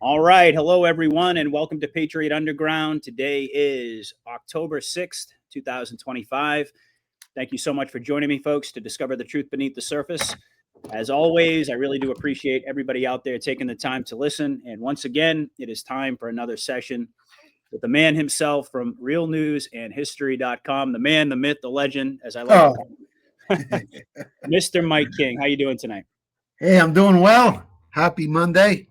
All right. Hello, everyone, and welcome to Patriot Underground. Today is October 6th, 2025. Thank you so much for joining me, folks, to discover the truth beneath the surface. As always, I really do appreciate everybody out there taking the time to listen. And once again, it is time for another session with the man himself from realnewsandhistory.com, the man, the myth, the legend, as I like to call him, Mr. Mike King. How you doing tonight? Hey, I'm doing well. Happy Monday.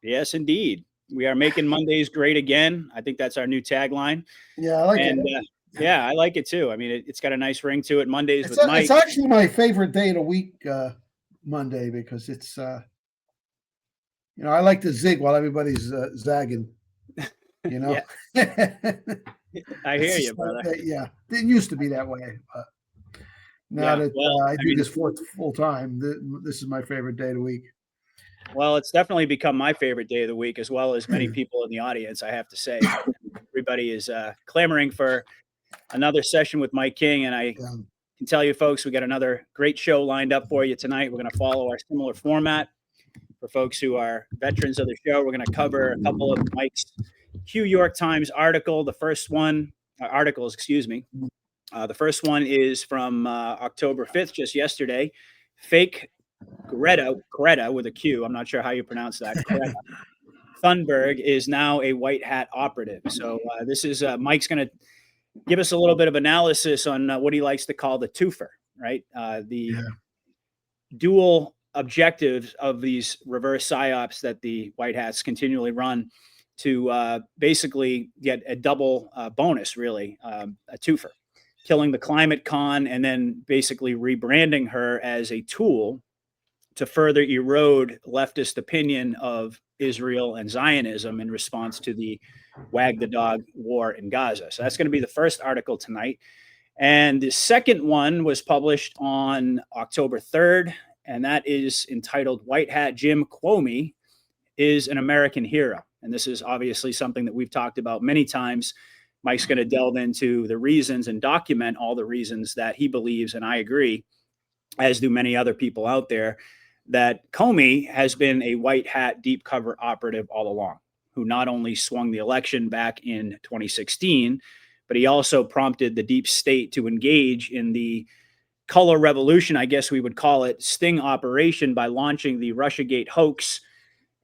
Yes, indeed. We are making Mondays great again. I think that's our new tagline. Yeah, I like it. Yeah, I like it too. I mean, it's got a nice ring to it. Mondays with Mike. It's actually my favorite day of the week, Monday, because it's, I like to zig while everybody's zagging, I hear you, brother. Yeah, it used to be that way, but now I do this full time, this is my favorite day of the week. Well, it's definitely become my favorite day of the week, as well as many people in the audience, I have to say. Everybody is clamoring for another session with Mike King, and I can tell you, folks, we got another great show lined up for you tonight. We're going to follow our similar format. For folks who are veterans of the show, we're going to cover a couple of Mike's New York Times articles. The first one is from October 5th, just yesterday. Fake Qreta with a Q. I'm not sure how you pronounce that. Qreta Thunberg is now a White Hat Operative. So this is Mike's going to give us a little bit of analysis on what he likes to call the twofer, right? The dual objectives of these reverse psyops that the White Hats continually run to basically get a double bonus, really, a twofer, killing the climate con and then basically rebranding her as a tool to further erode leftist opinion of Israel and Zionism in response to the wag the dog war in Gaza. So that's going to be the first article tonight. And the second one was published on October 3rd, and that is entitled White Hat Jim Qomey is an American Hero. And this is obviously something that we've talked about many times. Mike's going to delve into the reasons and document all the reasons that he believes, and I agree, as do many other people out there, that Qomey has been a white hat deep cover operative all along, who not only swung the election back in 2016, but he also prompted the deep state to engage in the color revolution, I guess we would call it, sting operation by launching the Russiagate hoax.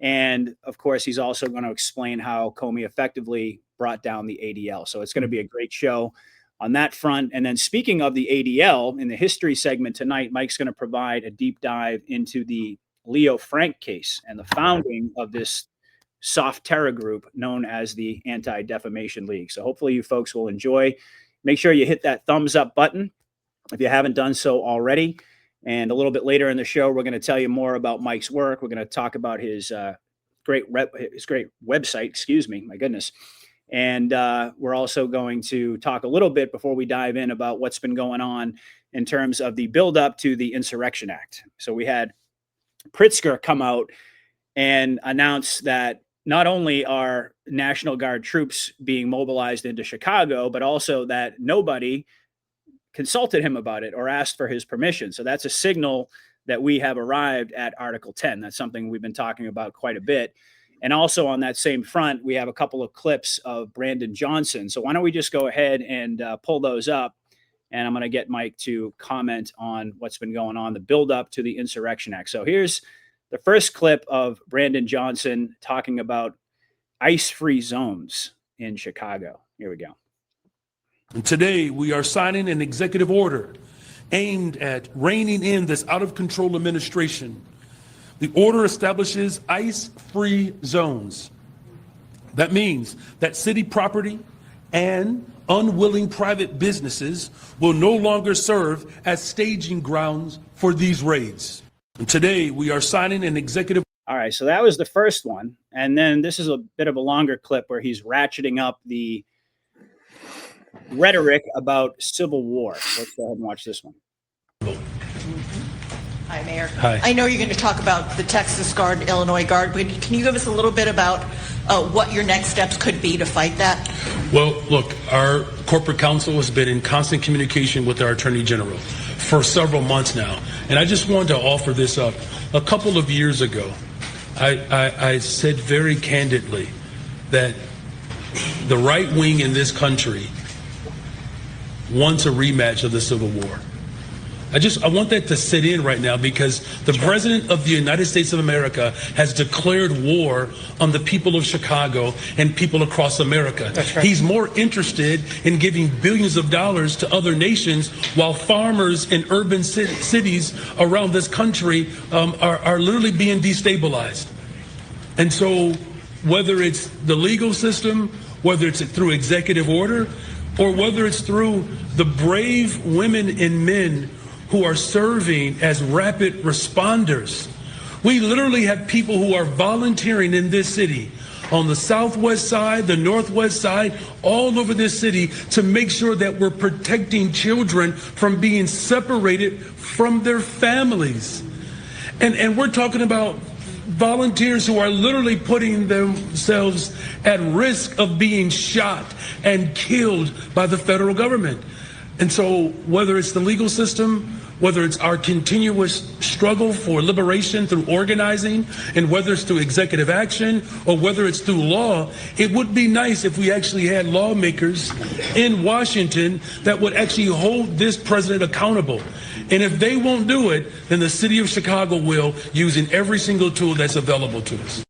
And of course, he's also going to explain how Qomey effectively brought down the ADL. So it's going to be a great show on that front. And then speaking of the ADL, in the history segment tonight, Mike's going to provide a deep dive into the Leo Frank case and the founding of this soft terror group known as the Anti-Defamation League. So hopefully you folks will enjoy. Make sure you hit that thumbs up button if you haven't done so already. And a little bit later in the show, we're going to tell you more about Mike's work. We're going to talk about his great website, my goodness. And we're also going to talk a little bit before we dive in about what's been going on in terms of the buildup to the Insurrection Act. So we had Pritzker come out and announce that not only are National Guard troops being mobilized into Chicago, but also that nobody consulted him about it or asked for his permission. So that's a signal that we have arrived at Article 10. That's something we've been talking about quite a bit. And also on that same front, we have a couple of clips of Brandon Johnson. So why don't we just go ahead and pull those up, and I'm going to get Mike to comment on what's been going on, the buildup to the Insurrection Act. So here's the first clip of Brandon Johnson talking about ice-free zones in Chicago. Here we go. And today we are signing an executive order aimed at reining in this out-of-control administration. The order establishes ice-free zones. That means that city property and unwilling private businesses will no longer serve as staging grounds for these raids. And today we are signing an executive. All right, so that was the first one. And then this is a bit of a longer clip where he's ratcheting up the rhetoric about civil war. Let's go ahead and watch this one. Hi, Mayor. Hi. I know you're going to talk about the Texas Guard, Illinois Guard, but can you give us a little bit about what your next steps could be to fight that? Well, look, our corporate counsel has been in constant communication with our Attorney General for several months now. And I just wanted to offer this up. A couple of years ago, I said very candidly that the right wing in this country wants a rematch of the Civil War. I want that to sit in right now, because the President of the United States of America has declared war on the people of Chicago and people across America. That's right. He's more interested in giving billions of dollars to other nations, while farmers in urban cities around this country are literally being destabilized. And so whether it's the legal system, whether it's through executive order, or whether it's through the brave women and men who are serving as rapid responders. We literally have people who are volunteering in this city, on the southwest side, the northwest side, all over this city, to make sure that we're protecting children from being separated from their families. And we're talking about volunteers who are literally putting themselves at risk of being shot and killed by the federal government. And so whether it's the legal system, whether it's our continuous struggle for liberation through organizing, and whether it's through executive action, or whether it's through law, it would be nice if we actually had lawmakers in Washington that would actually hold this president accountable. And if they won't do it, then the city of Chicago will, using every single tool that's available to us.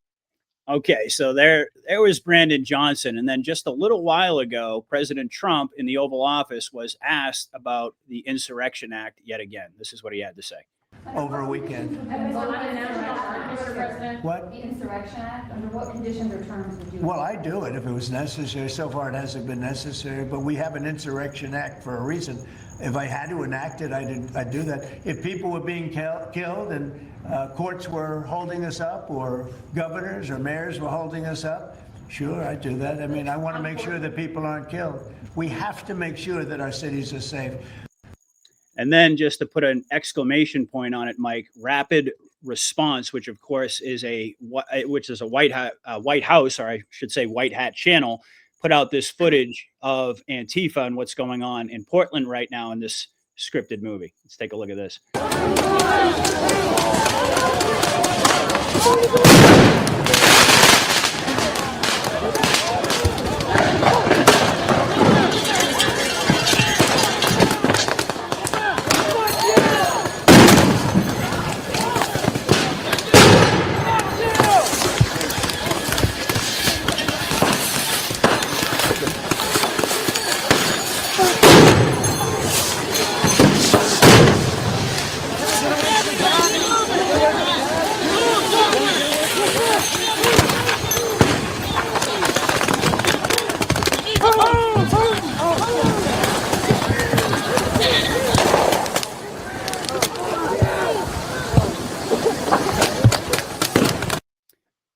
Okay, so there was Brandon Johnson. And then just a little while ago, President Trump in the Oval Office was asked about the Insurrection Act yet again. This is what he had to say. Over a weekend. What? The Insurrection Act, under what conditions or terms would you? Well, I'd do it if it was necessary. So far, it hasn't been necessary, but we have an Insurrection Act for a reason. If I had to enact it, I'd do that. If people were being killed and courts were holding us up, or governors or mayors were holding us up, sure, I'd do that. I mean, I want to make sure that people aren't killed. We have to make sure that our cities are safe. And then, just to put an exclamation point on it, Mike, rapid response, which of course is a White House, or I should say White Hat channel, put out this footage of Antifa and what's going on in Portland right now in this scripted movie. Let's take a look at this.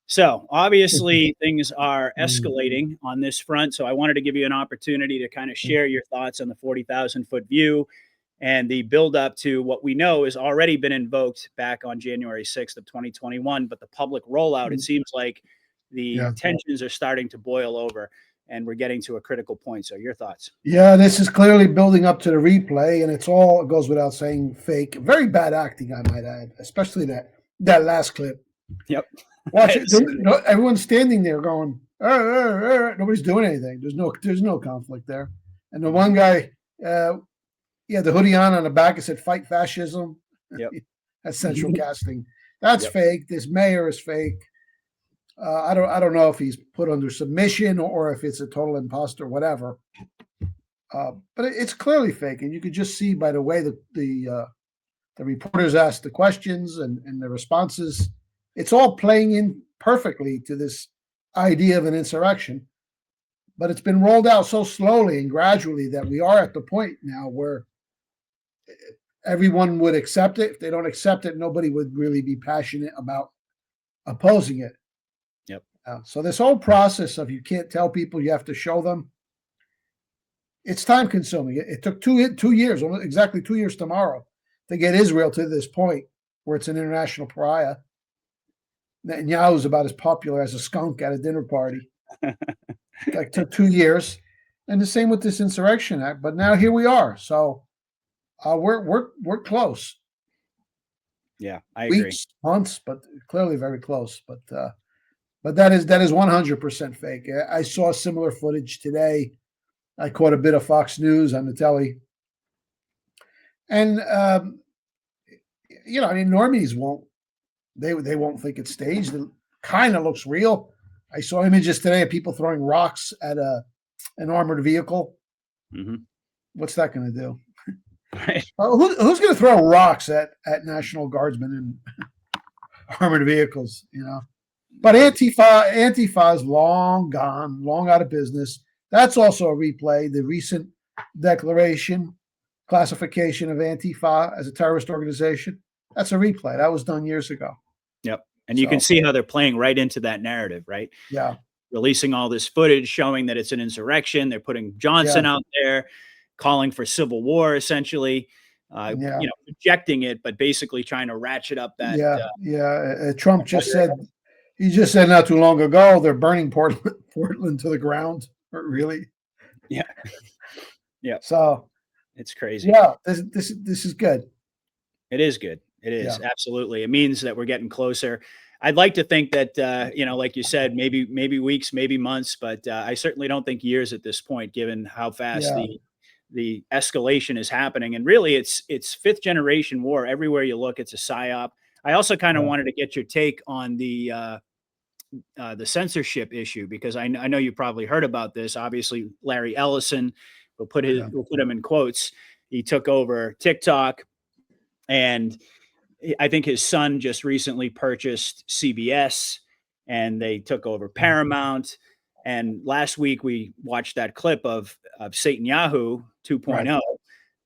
So obviously things are escalating on this front. So I wanted to give you an opportunity to kind of share your thoughts on the 40,000 foot view and the buildup to what we know has already been invoked back on January 6th of 2021. But the public rollout, it seems like the tensions are starting to boil over and we're getting to a critical point. So your thoughts? Yeah, this is clearly building up to the replay, and it goes without saying, fake. Very bad acting, I might add, especially that last clip. Yep. Watch it. Everyone's standing there going, nobody's doing anything. There's no conflict there. And the one guy, the hoodie on the back, it said "Fight Fascism." Yep. That's central casting. That's fake. This mayor is fake. I don't know if he's put under submission or if it's a total imposter, whatever. But it's clearly fake, and you could just see by the way that the reporters asked the questions and the responses. It's all playing in perfectly to this idea of an insurrection, but it's been rolled out so slowly and gradually that we are at the point now where everyone would accept it. If they don't accept it, nobody would really be passionate about opposing it. Yep. So this whole process of you can't tell people, you have to show them, it's time consuming. It took 2 years, almost exactly 2 years tomorrow, to get Israel to this point where it's an international pariah. Netanyahu's about as popular as a skunk at a dinner party. It took 2 years, and the same with this Insurrection Act. But now here we are. So we're close. Yeah, I agree. weeks, months, but clearly very close. But that is 100% fake. I saw similar footage today. I caught a bit of Fox News on the telly, and I mean, normies won't they won't think it's staged. It kind of looks real. I saw images today of people throwing rocks at an armored vehicle. Hmm. What's that going to do? Right. Who's going to throw rocks at National Guardsmen and armored vehicles? But Antifa is long gone, long out of business. That's also a replay. The recent classification of Antifa as a terrorist organization, that's a replay. That was done years ago. Yep. And you can see how they're playing right into that narrative, right? Yeah. Releasing all this footage showing that it's an insurrection. They're putting Johnson out there, calling for civil war, essentially, projecting it, but basically trying to ratchet up that. Trump just said, he just said not too long ago, they're burning Portland to the ground. Really? Yeah. Yeah. So it's crazy. Yeah. This is good. It is good. It is absolutely. It means that we're getting closer. I'd like to think that, like you said, maybe weeks, maybe months, but I certainly don't think years at this point, given how fast the escalation is happening. And really, it's fifth generation war. Everywhere you look, it's a psyop. I also kind of wanted to get your take on the censorship issue, because I know you probably heard about this. Obviously, Larry Ellison, we'll put him in quotes. He took over TikTok, and I think his son just recently purchased CBS, and they took over Paramount. And last week we watched that clip of Satan Yahoo 2.0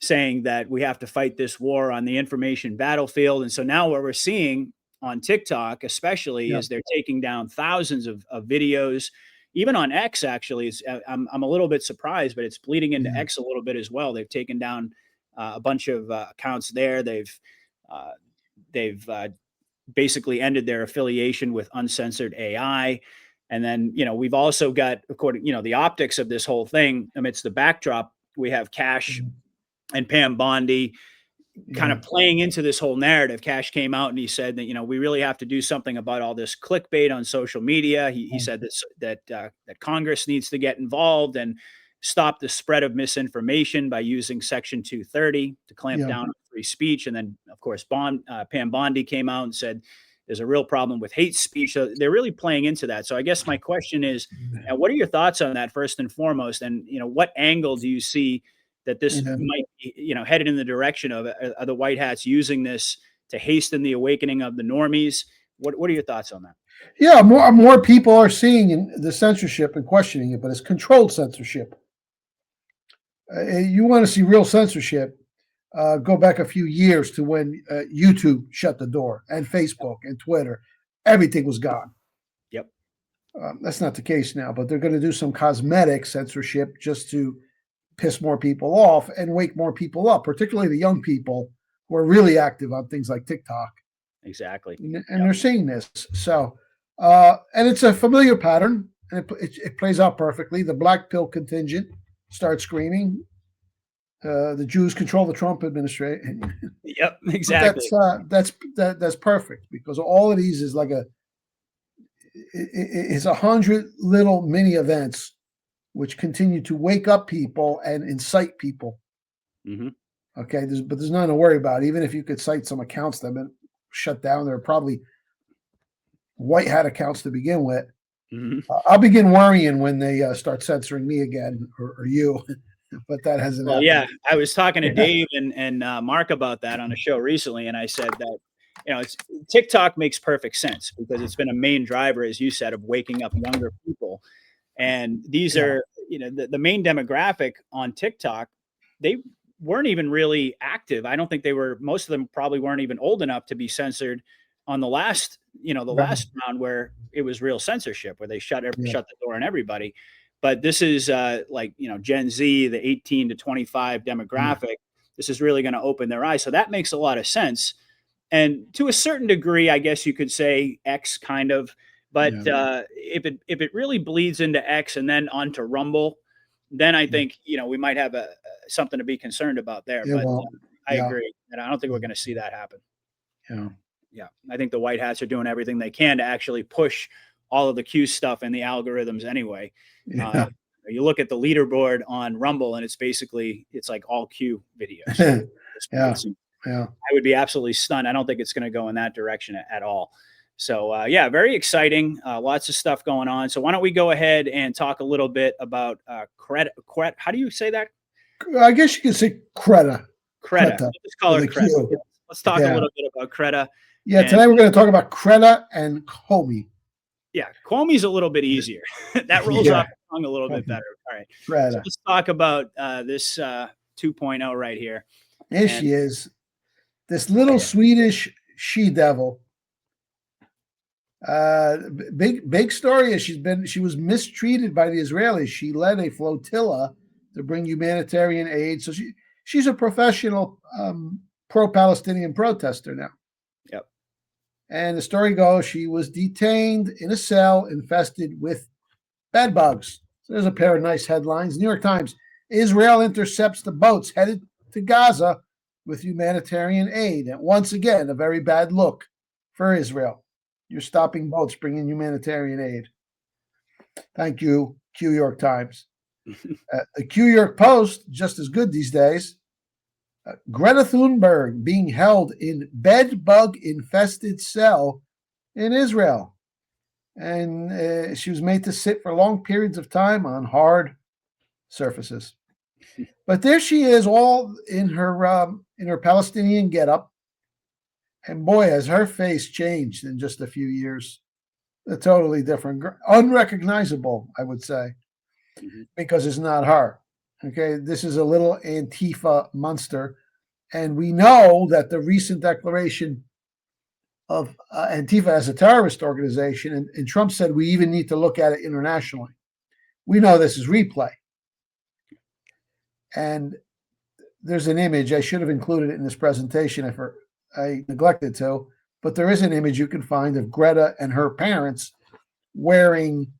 saying that we have to fight this war on the information battlefield. And so now what we're seeing on TikTok, especially, is they're taking down thousands of videos. Even on X, actually, I'm a little bit surprised, but it's bleeding into X a little bit as well. They've taken down a bunch of accounts there. They've basically ended their affiliation with Uncensored AI. And then, we've also got, according, the optics of this whole thing amidst the backdrop, we have Cash and Pam Bondi kind of playing into this whole narrative. Cash came out and he said that, we really have to do something about all this clickbait on social media. He said that Congress needs to get involved and stop the spread of misinformation by using Section 230 to clamp down on free speech. And then, of course, Pam Bondi came out and said there's a real problem with hate speech. So they're really playing into that. So I guess my question is, what are your thoughts on that, first and foremost? And, what angle do you see that this might be, headed in the direction of the White Hats using this to hasten the awakening of the normies? What are your thoughts on that? Yeah, more people are seeing the censorship and questioning it, but it's controlled censorship. You want to see real censorship, go back a few years to when YouTube shut the door, and Facebook and Twitter. Everything was gone. Yep. That's not the case now, but they're going to do some cosmetic censorship just to piss more people off and wake more people up, particularly the young people who are really active on things like TikTok. Exactly. And they're seeing this. So, and it's a familiar pattern, and it plays out perfectly. The black pill contingent starts screaming, the Jews control the Trump administration. Yep, exactly. That's perfect, because all of these is like it's 100 little mini events which continue to wake up people and incite people. Okay, but there's nothing to worry about. Even if you could cite some accounts that have been shut down, there are probably white hat accounts to begin with. I'll begin worrying when they start censoring me again, or you. But that hasn't happened. Yeah, I was talking to Dave and Mark about that on a show recently, and I said that TikTok makes perfect sense because it's been a main driver, as you said, of waking up younger people. And these are, the main demographic on TikTok. They weren't even really active. I don't think most of them probably weren't even old enough to be censored on the last, last round where it was real censorship, where they shut the door on everybody. But this is Gen Z, the 18 to 25 demographic. This is really going to open their eyes. So that makes a lot of sense. And to a certain degree, I guess you could say X kind of. But if it really bleeds into X and then onto Rumble, then I think we might have something to be concerned about there. But I agree, and I don't think we're going to see that happen. Yeah. Yeah, I think the White Hats are doing everything they can to actually push all of the Q stuff and the algorithms anyway. Yeah. You look at the leaderboard on Rumble, and it's like all Q videos. Yeah. Yeah. I would be absolutely stunned. I don't think it's going to go in that direction at all. So yeah, very exciting. Lots of stuff going on. So why don't we go ahead and talk a little bit about Qreta? How do you say that? I guess you could say Qreta. Qreta. Let's call her with a Qreta. Q. Let's talk a Yeah. little bit about Qreta. Yeah, And- tonight we're going to talk about Qreta and Qomey. Yeah, Qomey's a little bit easier. That rolls Yeah. off the tongue a little bit better. All right. So Qreta. let's talk about this 2.0 right here. Here she is. This little Swedish she-devil. Big story is she was mistreated by the Israelis. She led a flotilla to bring humanitarian aid. So she's a professional pro-Palestinian protester now. Yep. And the story goes, she was detained in a cell infested with bed bugs. So there's a pair of nice headlines. New York Times: Israel intercepts the boats headed to Gaza with humanitarian aid. And once again, a very bad look for Israel. You're stopping boats bringing humanitarian aid. Thank you, Q York Times. The Q York Post, just as good these days. Qreta Thunberg being held in bed bug infested cell in Israel. And she was made to sit for long periods of time on hard surfaces. But there she is, all in her Palestinian getup. And boy, has her face changed in just a few years. Totally different, unrecognizable, I would say, because it's not her. Okay, this is a little Antifa monster. And we know that the recent declaration of Antifa as a terrorist organization, and Trump said we even need to look at it internationally. We know this is replay. And there's an image, I should have included it in this presentation if I neglected to, but there is an image you can find of Qreta and her parents wearing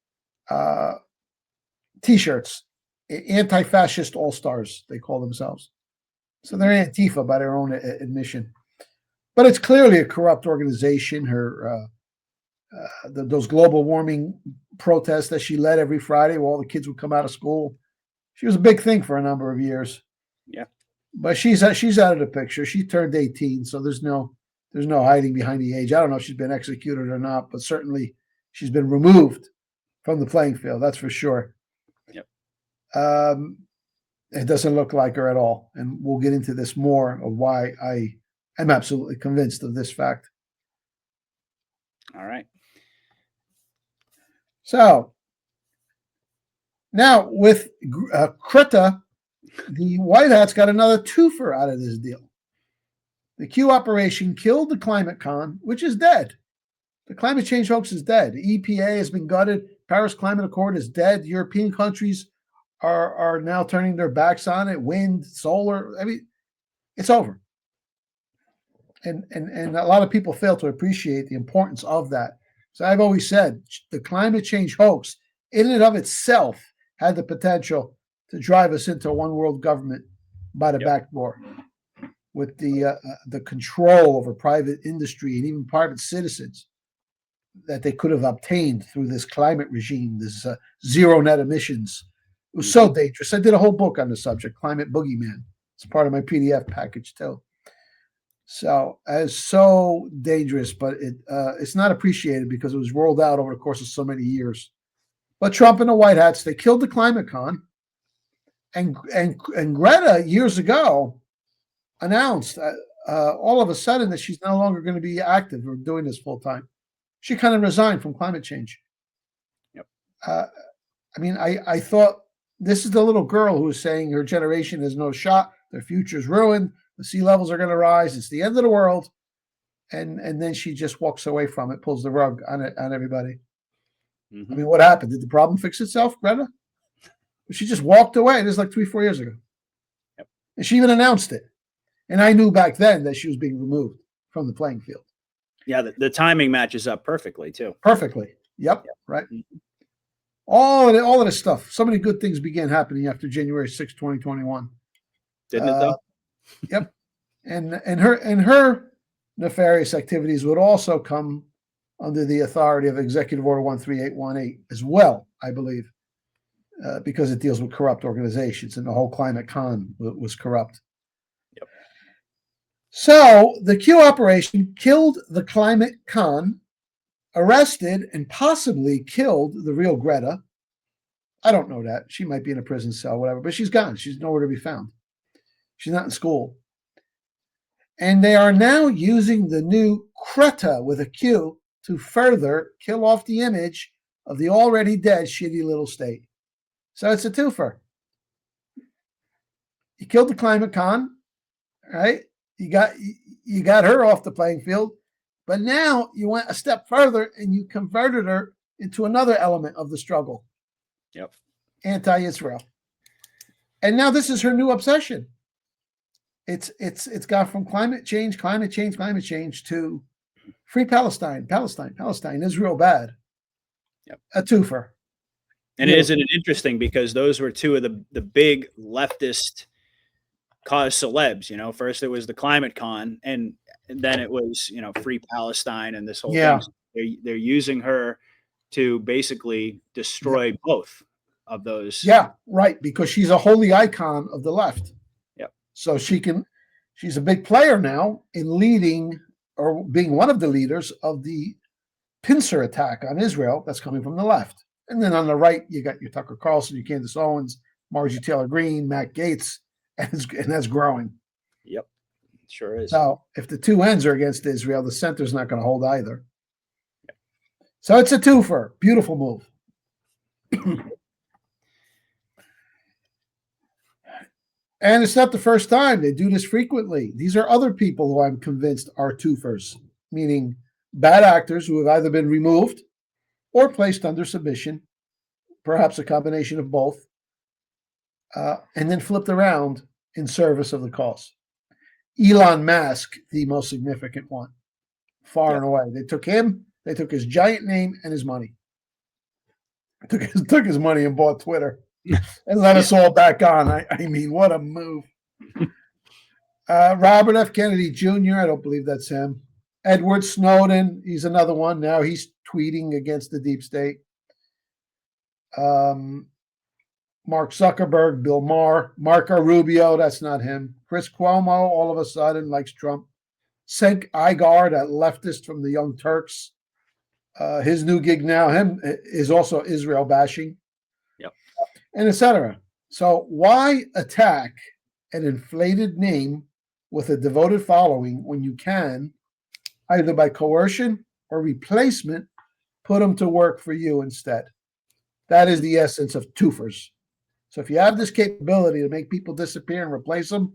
T-shirts, anti-fascist all-stars, they call themselves. So they're Antifa by their own admission. But it's clearly a corrupt organization. Those global warming protests that she led every Friday where all the kids would come out of school, she was a big thing for a number of years. Yeah. But she's out of the picture. She turned 18, so there's no hiding behind the age. I don't know if she's been executed or not, but certainly she's been removed from the playing field. That's for sure. Yep. It doesn't look like her at all, and we'll get into this more of why I am absolutely convinced of this fact. All right. So now with Qreta, the White Hats got another twofer out of this deal. The Q operation killed the climate con, which is dead. The climate change hoax is dead. The EPA has been gutted. Paris Climate Accord is dead. European countries are now turning their backs on it. Wind, solar, I mean, it's over. And a lot of people fail to appreciate the importance of that. So I've always said the climate change hoax in and of itself had the potential to drive us into a one world government by the back door, with the control over private industry and even private citizens that they could have obtained through this climate regime, this zero net emissions. It was so dangerous. I did a whole book on the subject, Climate Boogeyman. It's part of my PDF package too. So it's so dangerous, but it's not appreciated because it was rolled out over the course of so many years. But Trump and the White Hats, they killed the climate con. And Qreta years ago announced all of a sudden that she's no longer going to be active or doing this full time. She kind of resigned from climate change. Yep. I mean, I thought this is the little girl who was saying her generation has no shot, their future's ruined, the sea levels are going to rise, it's the end of the world, and then she just walks away from it, pulls the rug on everybody. I mean, what happened? Did the problem fix itself, Qreta? She just walked away. This is like 3-4 years ago. Yep. And she even announced it. And I knew back then that she was being removed from the playing field. Yeah, the timing matches up perfectly too. Perfectly. Yep. Right. All of this stuff. So many good things began happening after January 6, 2021. Didn't it though? Yep. And her nefarious activities would also come under the authority of Executive Order 13818 as well, I believe, because it deals with corrupt organizations, and the whole climate con was corrupt. Yep. So the Q operation killed the climate con, arrested and possibly killed the real Greta. I don't know that. She might be in a prison cell, whatever, but she's gone. She's nowhere to be found. She's not in school. And they are now using the new Qreta with a Q to further kill off the image of the already dead shitty little state. So it's a twofer. You killed the climate con, right? You got her off the playing field, but now you went a step further and you converted her into another element of the struggle. Yep. Anti-Israel. And now this is her new obsession. It's gone from climate change to free Palestine, Israel bad. Yep. A twofer. And isn't it interesting, because those were two of the big leftist cause celebs, first it was the climate con, and then it was, free Palestine and this whole thing. So they're using her to basically destroy both of those. Yeah, right. Because she's a holy icon of the left. Yep. So she's a big player now in leading, or being one of the leaders of the pincer attack on Israel that's coming from the left. And then on the right, you got your Tucker Carlson, your Candace Owens, Margie Taylor Greene, Matt Gaetz, and that's growing. Yep, sure is. So if the two ends are against Israel, the center's not going to hold either. Yep. So it's a twofer. Beautiful move. And it's not the first time. They do this frequently. These are other people who I'm convinced are twofers, meaning bad actors who have either been removed or placed under submission, perhaps a combination of both, and then flipped around in service of the cause. Elon Musk, the most significant one, far and away. They took him, they took his giant name and his money. Took his money and bought Twitter and let us all back on. I mean, what a move. Robert F. Kennedy Jr., I don't believe that's him. Edward Snowden, he's another one. Now he's tweeting against the deep state. Mark Zuckerberg, Bill Maher, Marco Rubio, that's not him. Chris Cuomo, all of a sudden, likes Trump. Cenk Uygur, that leftist from the Young Turks. His new gig now, is also Israel bashing. Yep. And etc. So why attack an inflated name with a devoted following when you can, either by coercion or replacement, put them to work for you instead? That is the essence of twofers. So if you have this capability to make people disappear and replace them,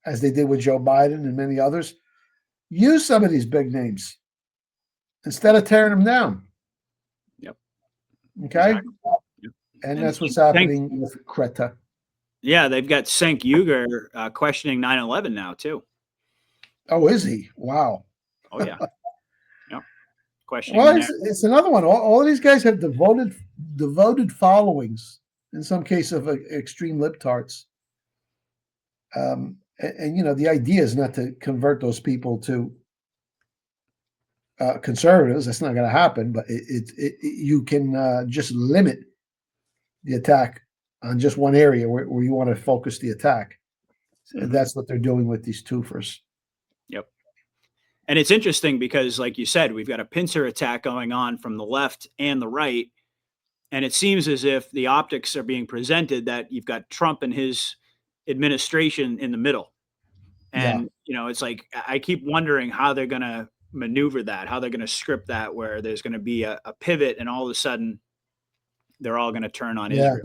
as they did with Joe Biden and many others, use some of these big names instead of tearing them down. Yep. Okay? Exactly. Yep. And that's what's happening with Qreta. Yeah, they've got Cenk Uygur questioning 9/11 now, too. Oh, is he? Wow. Oh, yeah. Yep. Questioning. Well, it's another one. All of these guys have devoted followings, in some cases of extreme libtards. And the idea is not to convert those people to conservatives. That's not going to happen. But you can just limit the attack on just one area where you want to focus the attack. And that's what they're doing with these twofers. Yep. And it's interesting because, like you said, we've got a pincer attack going on from the left and the right. And it seems as if the optics are being presented that you've got Trump and his administration in the middle. And, it's like, I keep wondering how they're going to maneuver that, how they're going to script that, where there's going to be a pivot and all of a sudden they're all going to turn on Israel.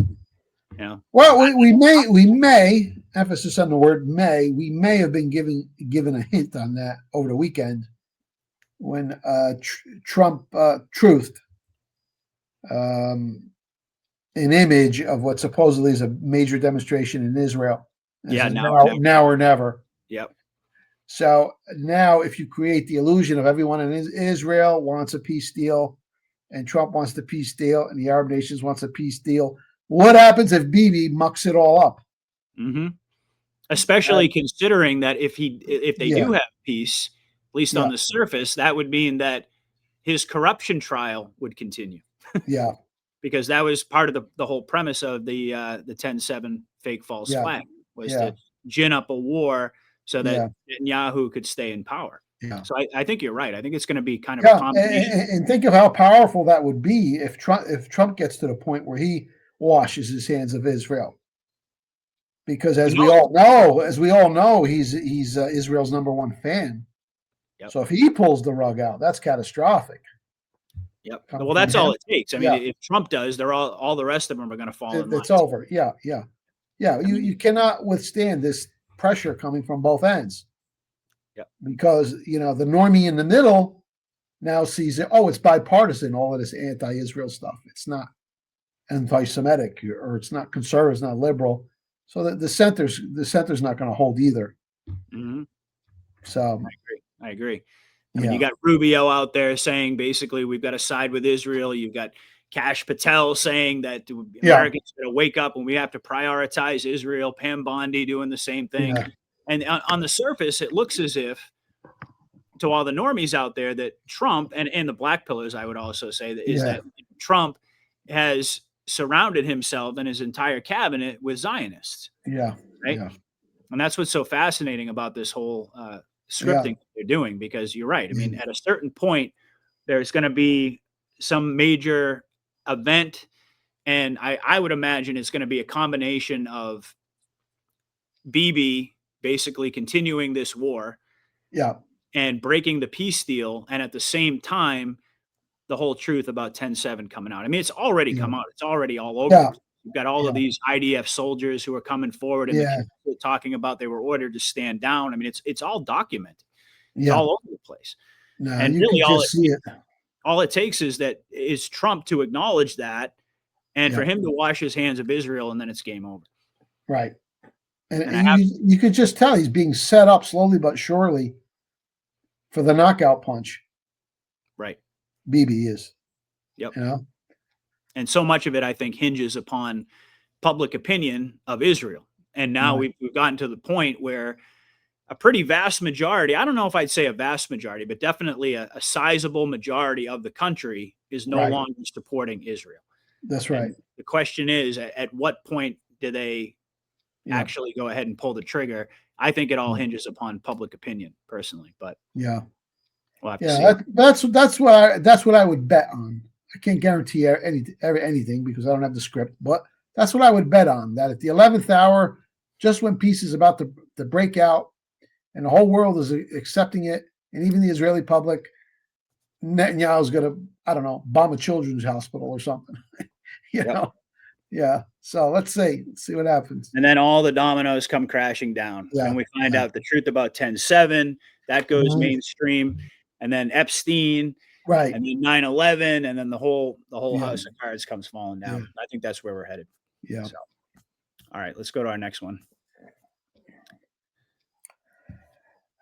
Well, we may, emphasis on the word may, we may have been given a hint on that over the weekend when Trump truthed an image of what supposedly is a major demonstration in Israel. Now or never. Yep. So now if you create the illusion of everyone in Israel wants a peace deal and Trump wants the peace deal and the Arab nations wants a peace deal, what happens if Bibi mucks it all up? Mm-hmm. Especially considering that if they do have piece, at least Yeah. on the surface, that would mean that his corruption trial would continue. Yeah. Because that was part of the whole premise of the 10-7 fake false Yeah. flag, was Yeah. to gin up a war so that Yeah. Netanyahu could stay in power. Yeah. So I think you're right. I think it's going to be kind of a Yeah. combination. And think of how powerful that would be if Trump gets to the point where he washes his hands of Israel. Because as we all know, he's Israel's #1 fan. Yep. So if he pulls the rug out, that's catastrophic. Yep. Coming Well, that's from all him. it takes. I mean, if Trump does, they're all the rest of them are going to fall in line. It's over. Yeah. You cannot withstand this pressure coming from both ends. Yep. Because the normie in the middle now sees it. Oh, it's bipartisan. All of this anti-Israel stuff. It's not anti-Semitic, or it's not conservative. It's not liberal. So the center's not going to hold either. Mhm. So I agree. I mean, you got Rubio out there saying basically we've got to side with Israel. You've got Kash Patel saying that Americans are going to wake up and we have to prioritize Israel. Pam Bondi doing the same thing. Yeah. And on the surface, it looks as if, to all the normies out there, that Trump and the black pillars, I would also say, that Trump has surrounded himself and his entire cabinet with Zionists. Yeah. Right. Yeah. And that's what's so fascinating about this whole scripting they're doing, because you're right. I mean, at a certain point, there's going to be some major event, and I would imagine it's going to be a combination of Bibi basically continuing this war, and breaking the peace deal, and at the same time, the whole truth about 10-7 coming out. I mean, it's already come out. It's already all over. Yeah. You've got all of these IDF soldiers who are coming forward and talking about they were ordered to stand down. I mean, it's all documented. It's all over the place. No, and you really can just see it. all it takes is Trump to acknowledge that, and for him to wash his hands of Israel, and then it's game over. Right. And you could just tell he's being set up slowly but surely for the knockout punch. Right. Bibi is. Yep. And so much of it, I think, hinges upon public opinion of Israel. And now we've gotten to the point where a pretty vast majority, I don't know if I'd say a vast majority, but definitely a sizable majority of the country is no longer supporting Israel. That's right. And the question is, at what point do they actually go ahead and pull the trigger? I think it all hinges upon public opinion, personally. But we'll have to see. That's what I would bet on. I can't guarantee anything because I don't have the script, but that's what I would bet on. That at the 11th hour, just when peace is about to break out, and the whole world is accepting it, and even the Israeli public, Netanyahu's going to, I don't know, bomb a children's hospital or something. you know? Yeah. So let's see what happens. And then all the dominoes come crashing down. And we find out the truth about 10-7. That goes mainstream. And then Epstein. Right. And then 9/11. And then the whole house of cards comes falling down. I think that's where we're headed. Yeah. So, all right, let's go to our next one.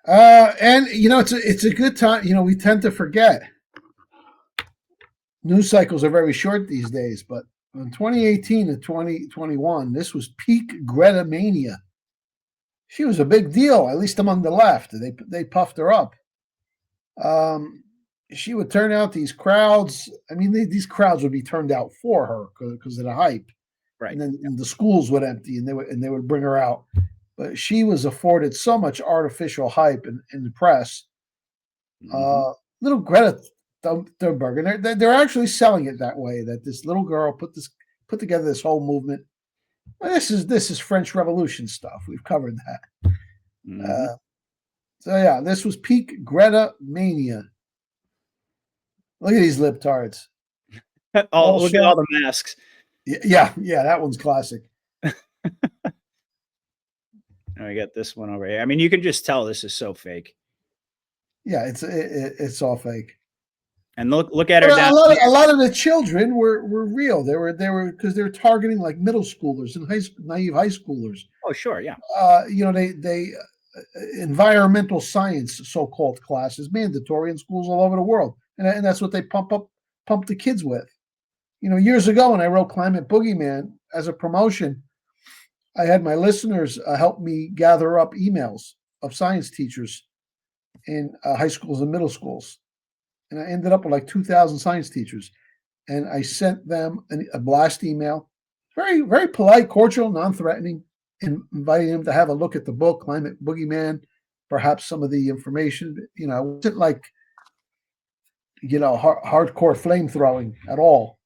And it's a good time. We tend to forget. News cycles are very short these days, but in 2018 to 2021, this was peak Qreta mania. She was a big deal, at least among the left. They puffed her up. She would turn out these crowds. I mean, these crowds would be turned out for her because of the hype. Right. And then the schools would empty, and they would bring her out. But she was afforded so much artificial hype in the press. Little Qreta Thunberg, and they're actually selling it that way. That this little girl put together this whole movement. Well, this is French Revolution stuff. We've covered that. So this was peak Qreta mania. Look at these libtards. Look at all the masks. Yeah, that one's classic. I got this one over here. I mean, you can just tell this is so fake. Yeah, it's all fake. And look at her But down. A lot of the children were real. They were because they're targeting like middle schoolers and naive high schoolers. Oh, sure, yeah. They environmental science so-called class is mandatory in schools all over the world, and that's what they pump the kids with. Years ago when I wrote Climate Boogeyman as a promotion, I had my listeners help me gather up emails of science teachers in high schools and middle schools. And I ended up with like 2,000 science teachers. And I sent them a blast email, very, very polite, cordial, non-threatening, inviting them to have a look at the book, Climate Boogeyman, perhaps some of the information. You know, it wasn't like, you know, hardcore flame throwing at all.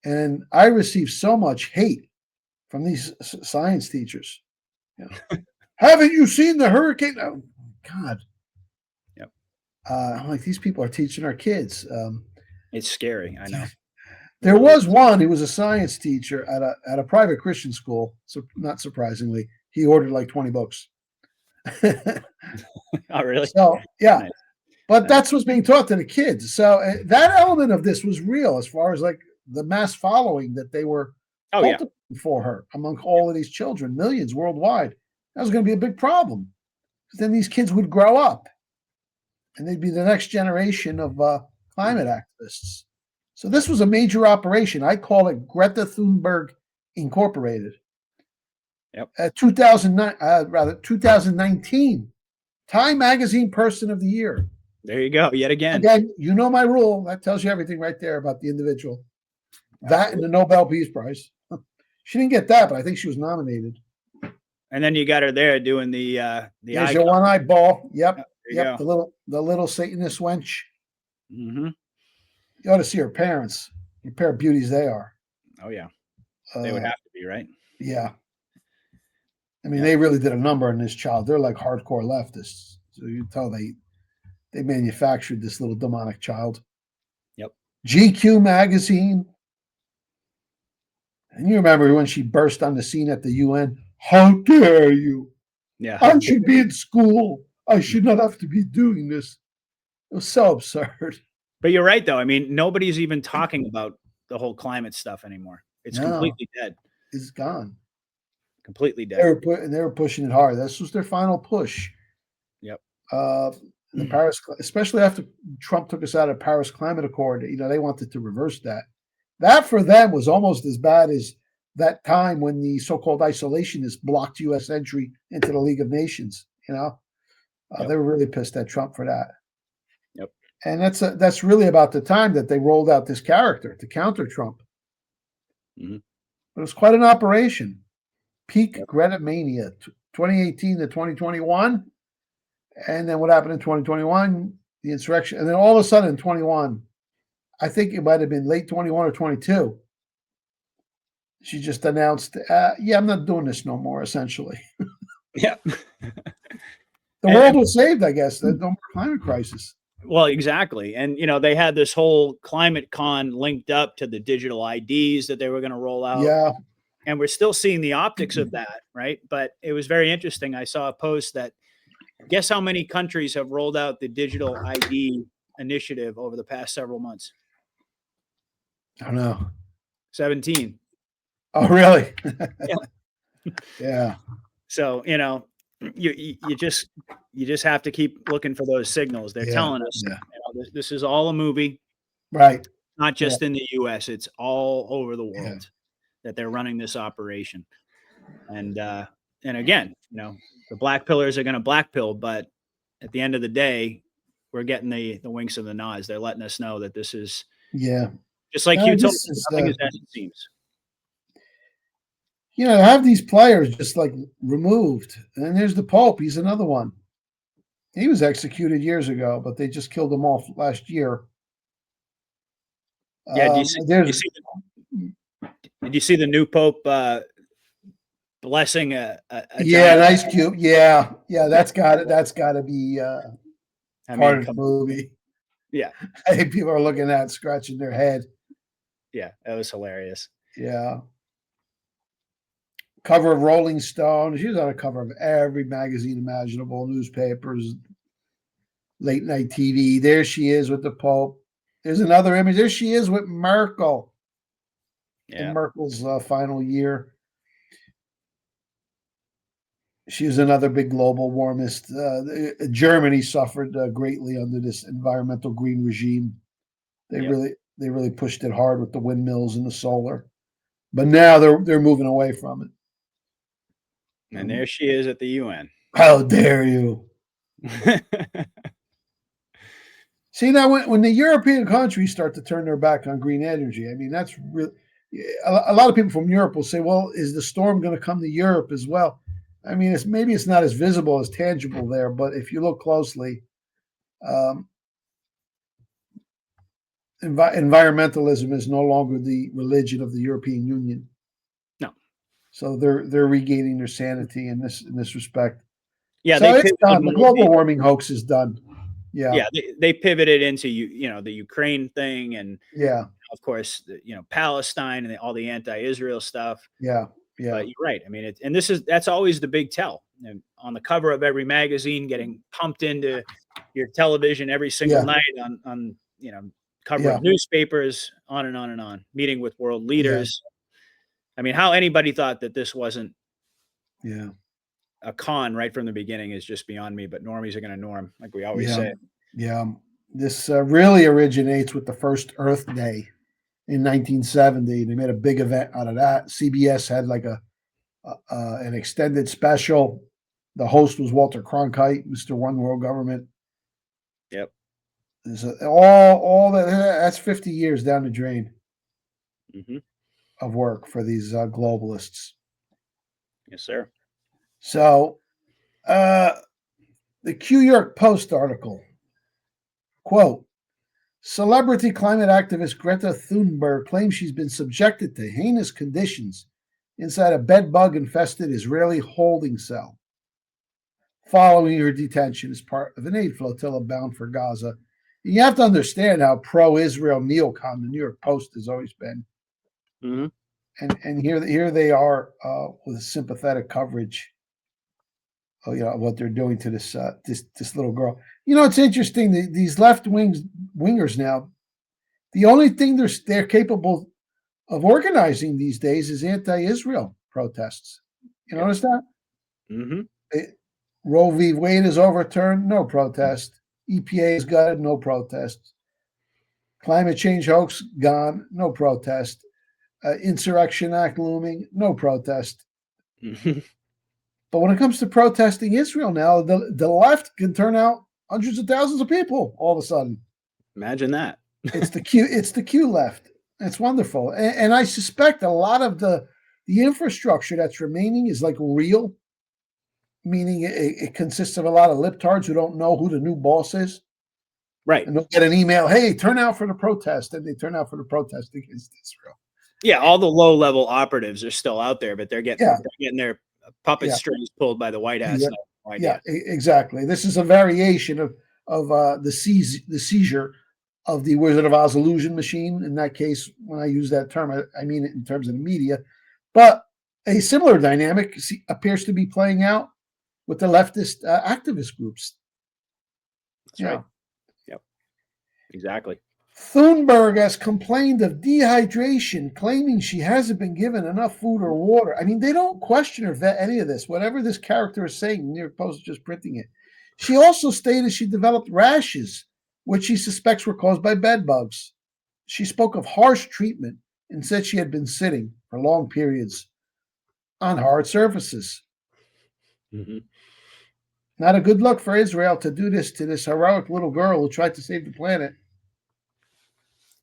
And I received so much hate from these science teachers. You know, haven't you seen the hurricane? Oh, God. Yep. I'm like, these people are teaching our kids. It's scary. I know. There was one who was a science teacher at a private Christian school. So not surprisingly, he ordered like 20 books. Oh, really? So yeah, Nice. but that's what's being taught to the kids. So that element of this was real, as far as like the mass following that they were Oh, yeah. for her among all of these children, millions worldwide. That was going to be a big problem. Then these kids would grow up, and they'd be the next generation of climate activists. So this was a major operation. I call it Qreta Thunberg Incorporated. Yep. 2019 Time Magazine Person of the Year. There you go. Yet again. Again, you know my rule. That tells you everything right there about the individual. That and the Nobel Peace Prize. She didn't get that, but I think she was nominated. And then you got her there doing the There's your one-eyed ball. Yep. Yep. The little Satanist wench. Mm-hmm. You ought to see her parents. What a pair of beauties they are. Oh, yeah. They would have to be, right? Yeah. I mean, they really did a number on this child. They're like hardcore leftists. So you tell they manufactured this little demonic child. Yep. GQ magazine. And you remember when she burst on the scene at the UN? How dare you? Yeah. I should be in school. I should not have to be doing this. It was so absurd. But you're right, though. I mean, nobody's even talking about the whole climate stuff anymore. It's completely dead. It's gone. Completely dead. They were pushing it hard. This was their final push. Yep. The Paris, especially after Trump took us out of Paris Climate Accord, you know, they wanted to reverse that. That for them was almost as bad as that time when the so-called isolationists blocked U.S. entry into the League of Nations. You know, they were really pissed at Trump for that. Yep. And that's really about the time that they rolled out this character to counter Trump. Mm-hmm. But it was quite an operation. Peak Greta mania, 2018 to 2021. And then what happened in 2021? The insurrection. And then all of a sudden in 21, I think it might have been late 21 or 22. She just announced, I'm not doing this no more, essentially. Yeah. The world was saved, I guess. There's no more climate crisis. Well, exactly. And, you know, they had this whole climate con linked up to the digital IDs that they were going to roll out. Yeah. And we're still seeing the optics of that, right? But it was very interesting. I saw a post that, guess how many countries have rolled out the digital ID initiative over the past several months? I don't know. 17. Oh, really? Yeah. Yeah. So, you know, you just have to keep looking for those signals. They're telling us, you know, this is all a movie, right? Not just in the U.S. It's all over the world that they're running this operation. And again, you know, the black pillars are going to black pill, but at the end of the day, we're getting the winks of the nods. They're letting us know that this is just like you told us, nothing is as it seems. You know, to have these players just like removed. And then there's the Pope. He's another one. He was executed years ago, but they just killed him off last year. Yeah. Did you see the new Pope blessing a an ice cube? Yeah. That's got to be part of the movie. Yeah. I think people are looking at it, scratching their head. Yeah, that was hilarious. Yeah. Cover of Rolling Stone. She was on a cover of every magazine imaginable, newspapers, late night TV. There she is with the Pope. There's another image. There she is with Merkel. In Merkel's final year. She was another big global warmist. Germany suffered greatly under this environmental green regime. They really pushed it hard with the windmills and the solar, but now they're moving away from it. And there she is at the UN. How dare you? See, now when the European countries start to turn their back on green energy, I mean, that's really a lot of people from Europe will say, well, is the storm going to come to Europe as well? I mean, maybe it's not as visible, as tangible there, but if you look closely, environmentalism is no longer the religion of the European Union. No. So they're regaining their sanity in this respect. Yeah, so they it's done. The global warming hoax is done. Yeah. Yeah, they pivoted into the Ukraine thing, and Yeah. of course, Palestine and all the anti-Israel stuff. Yeah. Yeah. But you're right. I mean, that's always the big tell. And on the cover of every magazine, getting pumped into your television every single night on cover of newspapers, on and on and on. Meeting with world leaders. I mean, how anybody thought that this wasn't a con right from the beginning is just beyond me. But normies are going to norm, like we always say. Yeah. This really originates with the first Earth Day in 1970. They made a big event out of that. CBS had like an extended special. The host was Walter Cronkite, Mr. One World Government. Yep. All that's 50 years down the drain of work for these globalists. Yes, sir. So, the New York Post article, quote, celebrity climate activist Qreta Thunberg claims she's been subjected to heinous conditions inside a bed-bug-infested Israeli holding cell following her detention as part of an aid flotilla bound for Gaza. You have to understand how pro-Israel neocon the New York Post has always been. And here they are with sympathetic coverage of what they're doing to this little girl. It's interesting. These left wingers now, the only thing they're capable of organizing these days is anti-Israel protests. You notice that? Roe v. Wade is overturned, no protest. EPA is gutted, no protest. Climate change hoax gone, no protest. Insurrection Act looming, no protest. But when it comes to protesting Israel now, the left can turn out hundreds of thousands of people all of a sudden. Imagine that. It's the Q left. It's wonderful. And I suspect a lot of the infrastructure that's remaining is like real, meaning it consists of a lot of libtards who don't know who the new boss is. Right. And they'll get an email, hey, turn out for the protest. And they turn out for the protest against Israel. Yeah, all the low-level operatives are still out there, but they're getting their puppet strings pulled by the White Hats. Exactly. This is a variation of the seizure of the Wizard of Oz illusion machine. In that case, when I use that term, I mean it in terms of the media. But a similar dynamic appears to be playing out with the leftist activist groups. That's right. Yep. Exactly. Thunberg has complained of dehydration, claiming she hasn't been given enough food or water. I mean, they don't question or vet any of this. Whatever this character is saying, the New York Post is just printing it. She also stated she developed rashes, which she suspects were caused by bed bugs. She spoke of harsh treatment and said she had been sitting for long periods on hard surfaces. Not a good look for Israel to do this to this heroic little girl who tried to save the planet.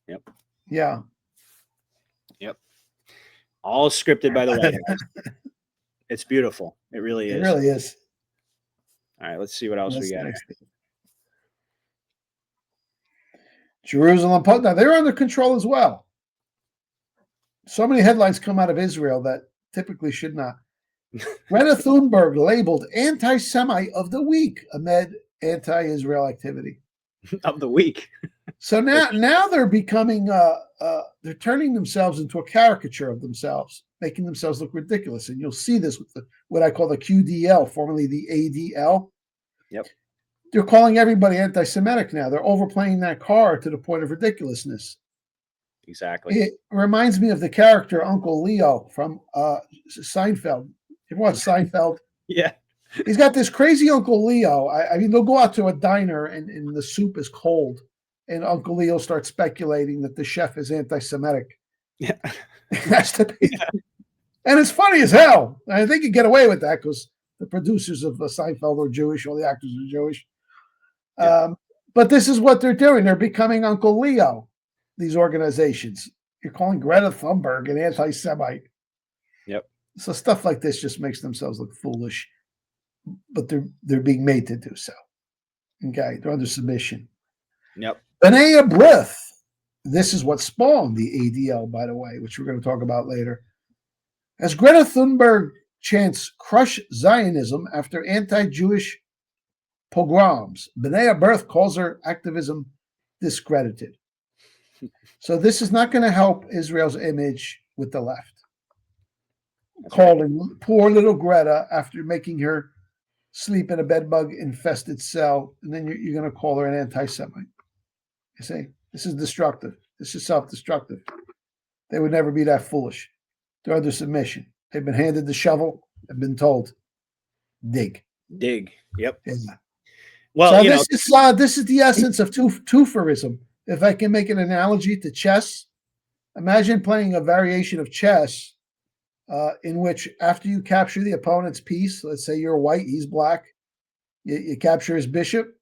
Yep. Yeah. Yep. All scripted by the White House. It's beautiful. It really is. It really is. All right, let's see what else we got. Jerusalem Post. Now they're under control as well. So many headlines come out of Israel that typically should not. Qreta Thunberg labeled anti-Semite of the week amid anti-Israel activity. Of the week. So now they're becoming they're turning themselves into a caricature of themselves, making themselves look ridiculous. And you'll see this with what I call the QDL, formerly the ADL. Yep. They're calling everybody anti-Semitic now. They're overplaying that card to the point of ridiculousness. Exactly. It reminds me of the character Uncle Leo from Seinfeld. You watch Seinfeld? Yeah. He's got this crazy Uncle Leo. I mean, they'll go out to a diner and the soup is cold. And Uncle Leo starts speculating that the chef is anti-Semitic. Yeah. It has to be. Yeah. And it's funny as hell. I think you get away with that because the producers of Seinfeld are Jewish, all the actors are Jewish. Yeah. But this is what they're doing. They're becoming Uncle Leo, these organizations. You're calling Greta Thunberg an anti-Semite. Yep. So stuff like this just makes themselves look foolish, but they're being made to do so. Okay, they're under submission. Yep. B'nai B'rith. This is what spawned the ADL, by the way, which we're going to talk about later. As Greta Thunberg chants "Crush Zionism" after anti-Jewish pogroms, B'nai B'rith calls her activism discredited. So this is not going to help Israel's image with the left. Calling poor little Greta after making her sleep in a bedbug infested cell, and then you're going to call her an anti-Semite. You see, this is destructive. This is self-destructive. They would never be that foolish. They're under submission. They've been handed the shovel and been told, dig. Dig. Yep. Yeah. Well, so this is the essence of twoferism. If I can make an analogy to chess, imagine playing a variation of chess in which after you capture the opponent's piece, let's say you're white, he's black, you capture his bishop,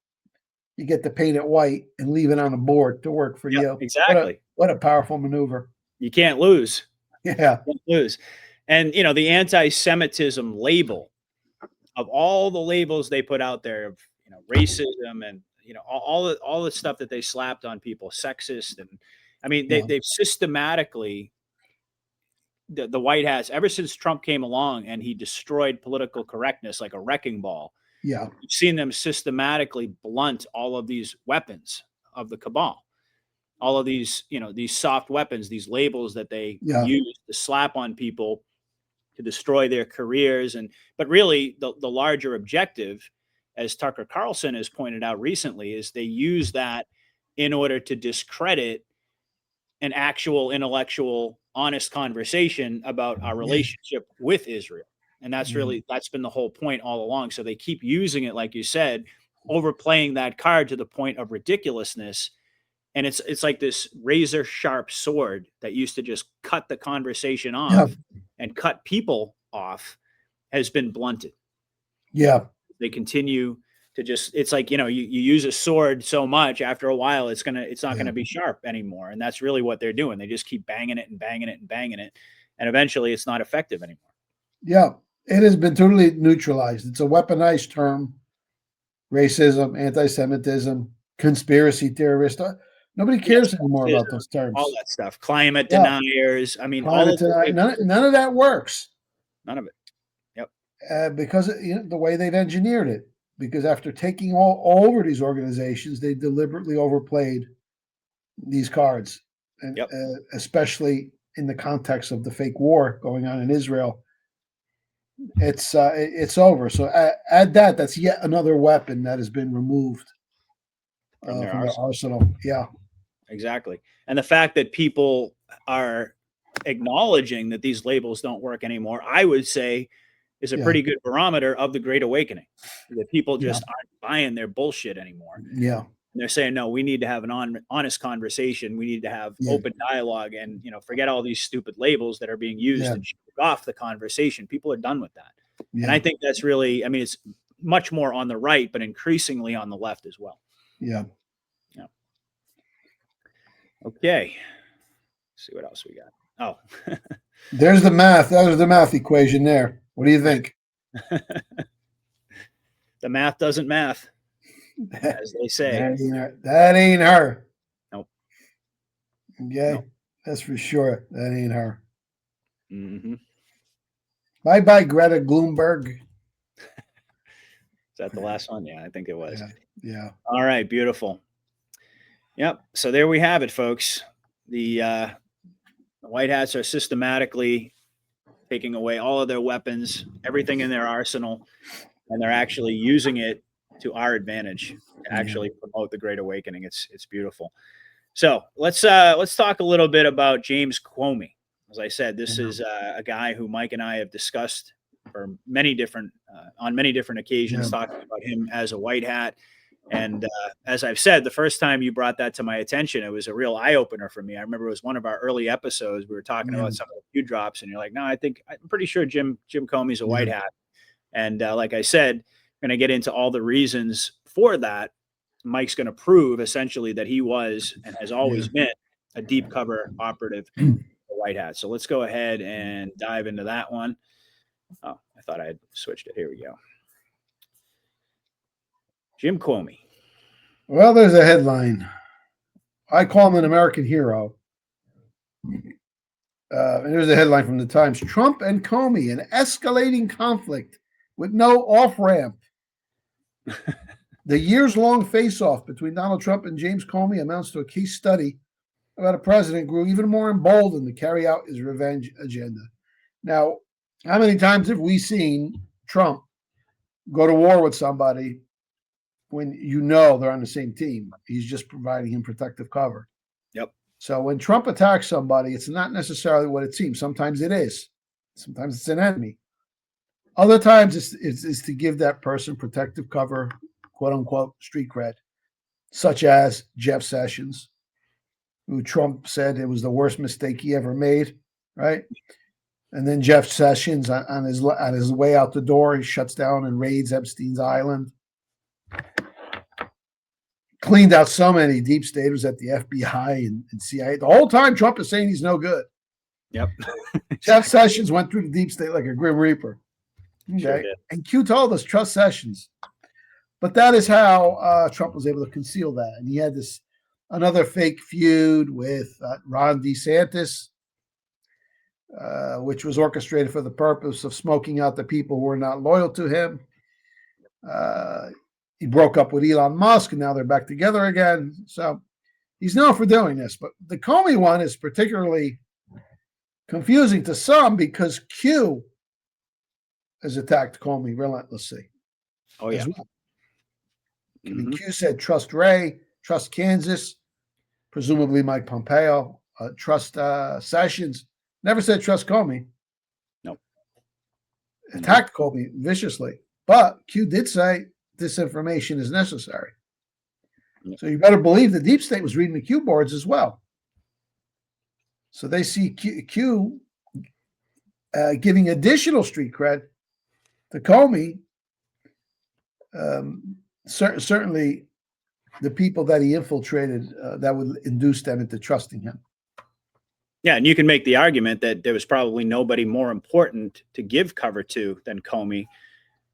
you get to paint it white and leave it on the board to work for you. Exactly. What a powerful maneuver. You can't lose. Yeah. You can't lose. And, the anti-Semitism label, of all the labels they put out there of, racism and, all the stuff that they slapped on people, sexist. And I mean, they've systematically, the White Hats, ever since Trump came along and he destroyed political correctness like a wrecking ball. Yeah. You've seen them systematically blunt all of these weapons of the cabal, all of these, these soft weapons, these labels that they use to slap on people to destroy their careers. But really the larger objective, as Tucker Carlson has pointed out recently, is they use that in order to discredit an actual intellectual, honest conversation about our relationship with Israel. And that's been the whole point all along. So they keep using it, like you said, overplaying that card to the point of ridiculousness. And it's like this razor sharp sword that used to just cut the conversation off and cut people off has been blunted. Yeah. They continue to just, it's like, you use a sword so much, after a while, it's not going to be sharp anymore. And that's really what they're doing. They just keep banging it and banging it and banging it. And eventually it's not effective anymore. Yeah. It has been totally neutralized. It's a weaponized term. Racism, anti-Semitism, conspiracy theorist. Nobody cares anymore about those terms. All that stuff. Climate deniers. I mean, none of that works. None of it. Yep. Because the way they've engineered it. Because after taking all over these organizations, they deliberately overplayed these cards, and especially in the context of the fake war going on in Israel. It's over. So add that. That's yet another weapon that has been removed from their arsenal. Yeah, exactly. And the fact that people are acknowledging that these labels don't work anymore, I would say, is a pretty good barometer of the Great Awakening. That people just aren't buying their bullshit anymore. Yeah. And they're saying, no, we need to have an honest conversation. We need to have open dialogue and, forget all these stupid labels that are being used to choke off the conversation. People are done with that. And I think that's really, it's much more on the right, but increasingly on the left as well. Yeah. Yeah. Okay. Let's see what else we got. Oh, there's the math. That was the math equation there. What do you think? The math doesn't math, as they say. That ain't her. Nope. Okay, nope. That's for sure. That ain't her. Mm-hmm. Bye-bye, Greta Thunberg. Is that the last one? Yeah, I think it was. Yeah. All right, beautiful. Yep. So there we have it, folks. The White Hats are systematically taking away all of their weapons, everything in their arsenal, and they're actually using it to our advantage to actually promote the Great Awakening. It's beautiful. So let's talk a little bit about James Qomey. As I said, this is a guy who Mike and I have discussed for on many different occasions, talking about him as a White Hat. And as I've said, the first time you brought that to my attention, it was a real eye opener for me. I remember it was one of our early episodes. We were talking about some of the few drops, and you're like, "No, I'm pretty sure Jim Qomey's a White Hat." And like I said, we're going to get into all the reasons for that. Mike's going to prove essentially that he was and has always been a deep cover operative for White Hat. So let's go ahead and dive into that one. Oh, I thought I had switched it. Here we go. Jim Qomey. Well, there's a headline. I call him an American hero. And there's a headline from the Times. Trump and Comey, an escalating conflict with no off-ramp. The years-long face-off between Donald Trump and James Comey amounts to a case study about a president grew even more emboldened to carry out his revenge agenda. Now, how many times have we seen Trump go to war with somebody when you know they're on the same team? He's just providing him protective cover. Yep. So when Trump attacks somebody, it's not necessarily what it seems. Sometimes it is. Sometimes it's an enemy. Other times it's to give that person protective cover, quote unquote, street cred, such as Jeff Sessions, who Trump said it was the worst mistake he ever made, right? And then Jeff Sessions on his way out the door, he shuts down and raids Epstein's Island. Cleaned out so many deep staters at the FBI and CIA. The whole time Trump is saying he's no good. Yep. Jeff Sessions went through the deep state like a Grim Reaper. Okay. Sure did. And Q told us, trust Sessions. But that is how Trump was able to conceal that. And he had another fake feud with Ron DeSantis, which was orchestrated for the purpose of smoking out the people who were not loyal to him. He broke up with Elon Musk, and now they're back together again. So he's known for doing this. But the Comey one is particularly confusing to some because Q has attacked Comey relentlessly. Oh, yeah. Well. I mean, Q said, trust Ray, trust Kansas, presumably Mike Pompeo, trust Sessions. Never said trust Comey. Nope. Attacked Comey viciously. But Q did say this information is necessary. Yep. So you better believe the deep state was reading the Q boards as well. So they see Q giving additional street cred to Comey. Certainly the people that he infiltrated, that would induce them into trusting him. Yeah, and you can make the argument that there was probably nobody more important to give cover to than Comey,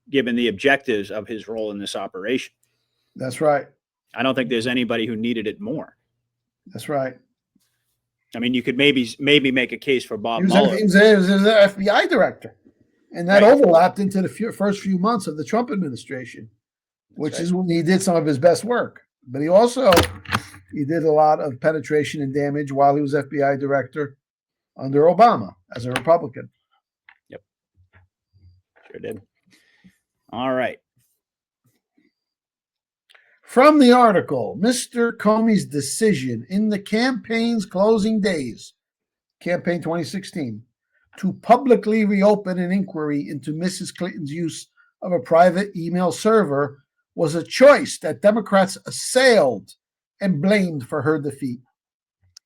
given the objectives of his role in this operation. That's right. I don't think there's anybody who needed it more. That's right. I mean, you could maybe make a case for Bob He was Mueller. an FBI director, and that overlapped into the first few months of the Trump administration, which is when he did some of his best work. But he did a lot of penetration and damage while he was FBI director under Obama as a Republican. Yep. Sure did. All right. From the article, Mr. Comey's decision in the campaign's closing days, campaign 2016, to publicly reopen an inquiry into Mrs. Clinton's use of a private email server was a choice that Democrats assailed and blamed for her defeat.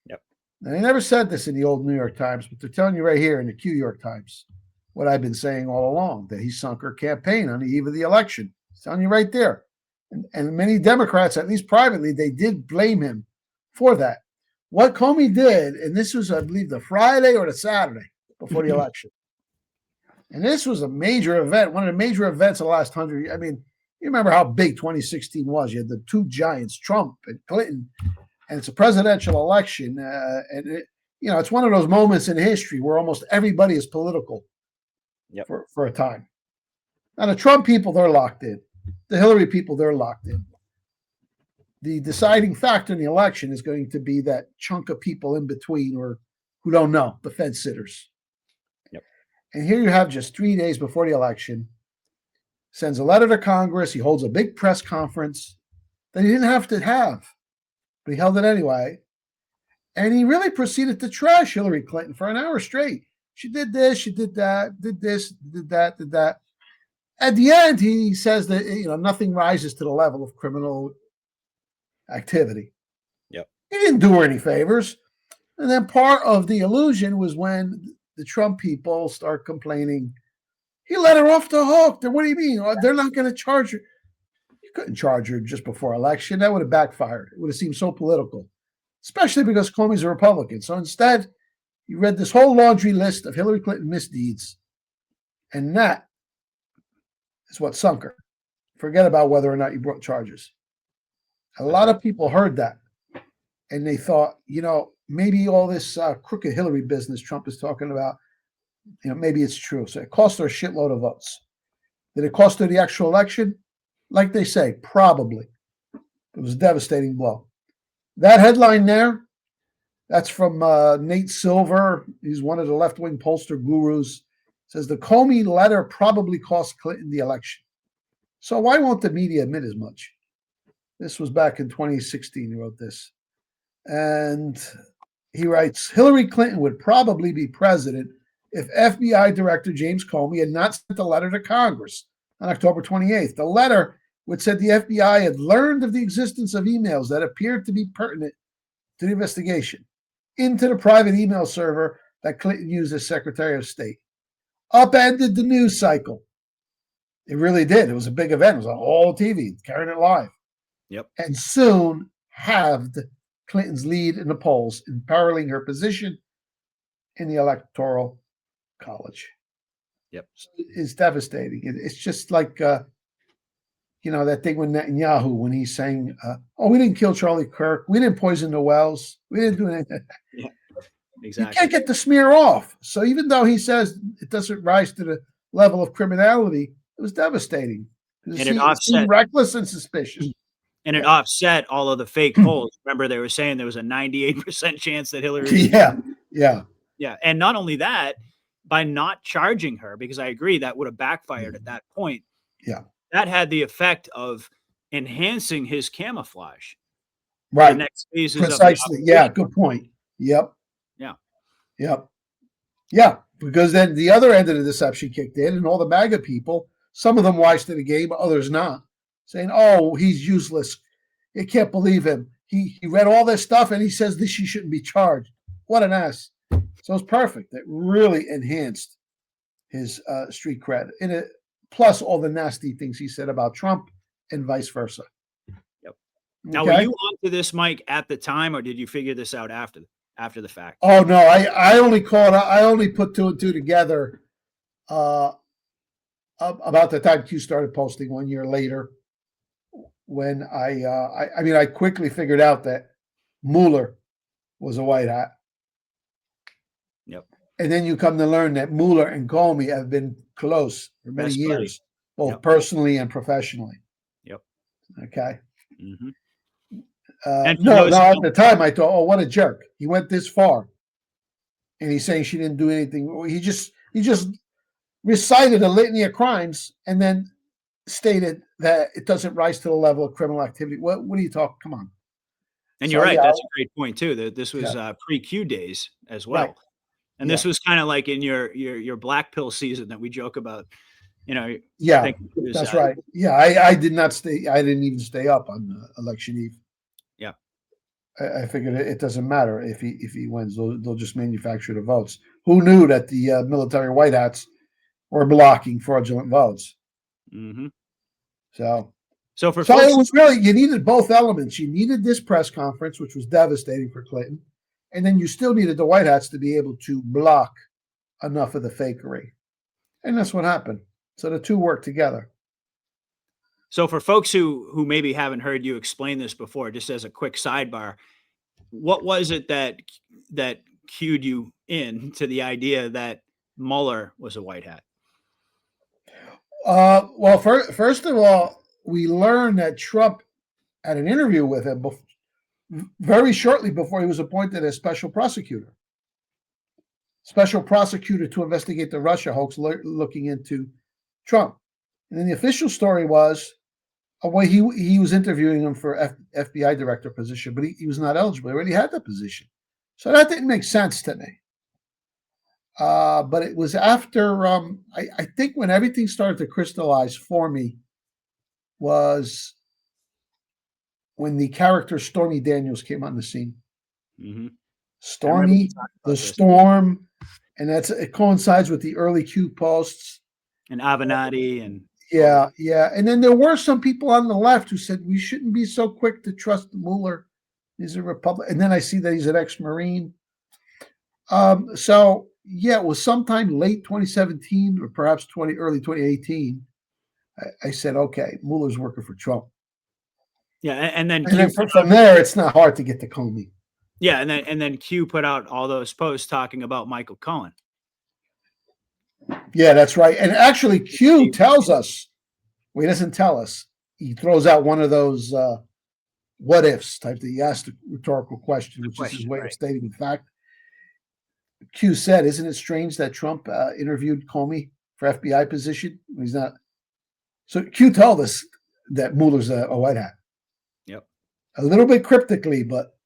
Yep. Now, they never said this in the old New York Times, but they're telling you right here in the Q York Times what I've been saying all along, that he sunk her campaign on the eve of the election. It's telling you right there. And many Democrats, at least privately, they did blame him for that. What Comey did, and this was, I believe, the Friday or the Saturday before the election. And this was a major event, one of the major events of the last 100 years. I mean, you remember how big 2016 was. You had the two giants, Trump and Clinton, and it's a presidential election. It's one of those moments in history where almost everybody is political for a time. Now, the Trump people, they're locked in. The Hillary people, they're locked in. The deciding factor in the election is going to be that chunk of people in between or who don't know, the fence sitters. Yep. And here you have just 3 days before the election, sends a letter to Congress. He holds a big press conference that he didn't have to have, but he held it anyway. And he really proceeded to trash Hillary Clinton for an hour straight. She did this, she did that, did this, did that, did that. At the end, he says that nothing rises to the level of criminal activity. Yep. He didn't do her any favors. And then part of the illusion was when the Trump people start complaining, he let her off the hook. Then what do you mean? They're not going to charge her. couldn't charge her just before election. That would have backfired. It would have seemed so political, especially because Comey's a Republican. So instead, he read this whole laundry list of Hillary Clinton misdeeds, and that is what sunk her. Forget about whether or not you brought charges. A lot of people heard that, and they thought, maybe all this crooked Hillary business Trump is talking about, maybe it's true. So it cost her a shitload of votes. Did it cost her the actual election? Like they say, probably. It was a devastating blow. That headline there, that's from Nate Silver. He's one of the left-wing pollster gurus. Says the Comey letter probably cost Clinton the election. So why won't the media admit as much? This was back in 2016. He wrote this. And he writes, Hillary Clinton would probably be president if FBI Director James Comey had not sent a letter to Congress on October 28th. The letter, which said the FBI had learned of the existence of emails that appeared to be pertinent to the investigation, into the private email server that Clinton used as Secretary of State, upended the news cycle. It really did. It was a big event. It was on all TV, carrying it live. Yep. And soon halved Clinton's lead in the polls, imperiling her position in the Electoral College. Yep. So it's devastating. It's just like, that thing with Netanyahu when he's saying, we didn't kill Charlie Kirk. We didn't poison the wells. We didn't do anything. Yeah, exactly. You can't get the smear off. So even though he says it doesn't rise to the level of criminality, it was devastating. And it seemed reckless and suspicious. And it offset all of the fake polls. Remember, they were saying there was a 98% chance that Hillary. Yeah. And not only that, by not charging her, because I agree that would have backfired at that point. Yeah. That had the effect of enhancing his camouflage. Right. The next phases precisely. Yeah. Good point. Yep. Yeah. Yep. Yeah. Because then the other end of the deception kicked in, and all the MAGA people, some of them wise to the game, others not, saying, he's useless. You can't believe him. He read all this stuff and he says this she shouldn't be charged. What an ass. So it's perfect. It really enhanced his street cred. Plus all the nasty things he said about Trump and vice versa. Yep. Now, were you onto this, Mike, at the time, or did you figure this out after the fact? Oh, no. I only put two and two together about the time Q started posting 1 year later, when I quickly figured out that Mueller was a white hat. Yep. And then you come to learn that Mueller and Comey have been close for many years, both personally and professionally. Yep. Okay. Mm-hmm. At the time I thought, what a jerk. He went this far. And he's saying she didn't do anything. He just recited a litany of crimes and then stated that it doesn't rise to the level of criminal activity. What are you talking? Come on. And you're right. That's a great point too. That this was pre-Q days as well. Right. And this was kind of like in your black pill season that we joke about. Yeah, that's right. Yeah, I did not stay. I didn't even stay up on election eve. Yeah, I figured it doesn't matter if he wins. They'll just manufacture the votes. Who knew that the military white hats were blocking fraudulent votes? Mm-hmm. So it was really, you needed both elements. You needed this press conference, which was devastating for Clinton, and then you still needed the white hats to be able to block enough of the fakery, and that's what happened. So the two work together. So for folks who maybe haven't heard you explain this before, just as a quick sidebar, what was it that cued you in to the idea that Mueller was a white hat? Well, first of all, we learned that Trump had an interview with him very shortly before he was appointed as special prosecutor to investigate the Russia hoax, looking into Trump. And then the official story was, he was interviewing him for FBI director position, but he was not eligible. He already had that position. So that didn't make sense to me. But it was after, I think when everything started to crystallize for me was when the character Stormy Daniels came on the scene. Mm-hmm. Stormy, the storm, and it coincides with the early Q posts. And Avenatti and Yeah, yeah. And then there were some people on the left who said we shouldn't be so quick to trust Mueller. He's a Republican. And then I see that he's an ex-Marine. So yeah, it was sometime late 2017 or perhaps early 2018. I said, okay, Mueller's working for Trump. Yeah, and then And then from there, it's not hard to get to Comey. yeah, and then Q put out all those posts talking about Michael Cohen. Yeah, that's right. And actually, Q tells us, well, he doesn't tell us. He throws out one of those what ifs type that he asked a rhetorical question, which is his way of stating the fact. Q said, isn't it strange that Trump interviewed Comey for FBI position? He's not. So Q told us that Mueller's a white hat. Yep. A little bit cryptically, but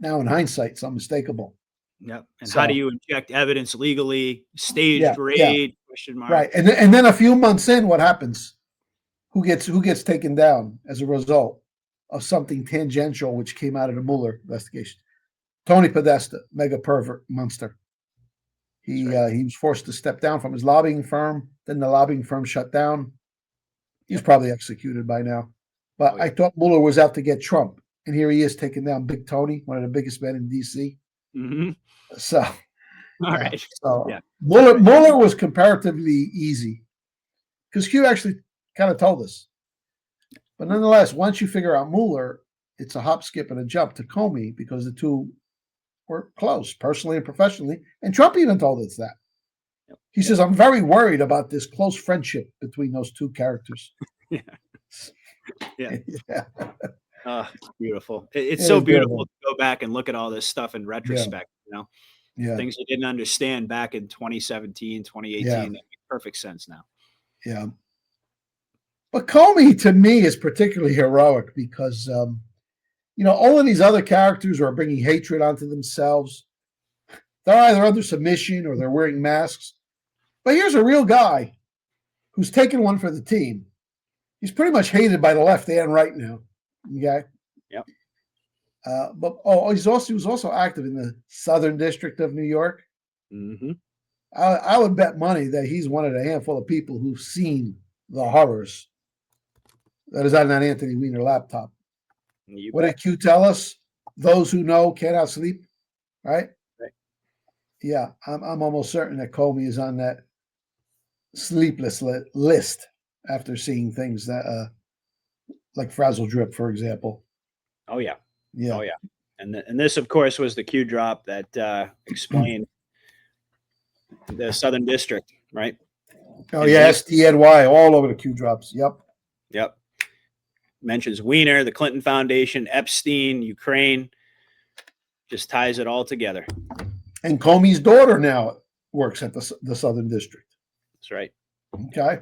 now in hindsight, it's unmistakable. Yep. And how do you inject evidence legally? Staged raid? Yeah. Question mark. Right. And then a few months in, what happens? Who gets taken down as a result of something tangential which came out of the Mueller investigation? Tony Podesta, mega pervert monster. He was forced to step down from his lobbying firm. Then the lobbying firm shut down. He's probably executed by now. But I thought Mueller was out to get Trump, and here he is taking down Big Tony, one of the biggest men in D.C. Mm-hmm. So, all right. So Mueller was comparatively easy because Q actually kind of told us. But nonetheless, once you figure out Mueller, it's a hop, skip, and a jump to Comey because the two were close, personally and professionally. And Trump even told us that. He says, I'm very worried about this close friendship between those two characters. Yeah. Yeah. Yeah. Oh, beautiful. It's so beautiful to go back and look at all this stuff in retrospect, things you didn't understand back in 2017, 2018. That make perfect sense now. Yeah. But Comey, to me, is particularly heroic because, all of these other characters are bringing hatred onto themselves. They're either under submission or they're wearing masks. But here's a real guy who's taking one for the team. He's pretty much hated by the left and right now. Okay. Yep. But he was also active in the Southern District of New York. Mm-hmm. I would bet money that he's one of the handful of people who've seen the horrors that is on that Anthony Weiner laptop. What did Q tell us? Those who know cannot sleep, right? Right. Yeah, I'm almost certain that Comey is on that sleepless list after seeing things that like Frazzle Drip, for example. Oh yeah. Yeah. Oh yeah. And this, of course, was the Q drop that explained the Southern District, right? Oh yeah, SDNY all over the Q drops. Yep. Yep. Mentions Weiner, the Clinton Foundation, Epstein, Ukraine. Just ties it all together. And Comey's daughter now works at the Southern District. That's right. Okay.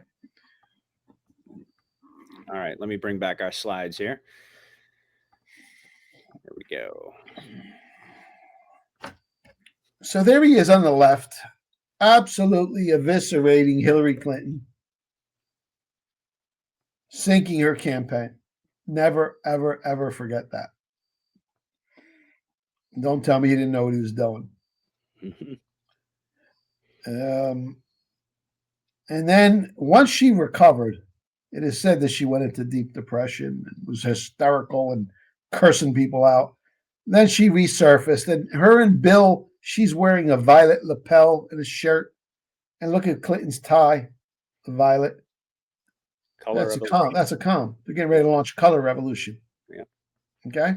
All right, let me bring back our slides here. There we go. So there he is on the left, absolutely eviscerating Hillary Clinton, sinking her campaign. Never, ever, ever forget that. Don't tell me he didn't know what he was doing. And then once she recovered, it is said that she went into deep depression and was hysterical and cursing people out. Then she resurfaced, and her and Bill, she's wearing a violet lapel in a shirt. And look at Clinton's tie, the violet. That's a calm. They're getting ready to launch Color Revolution. Yeah. Okay.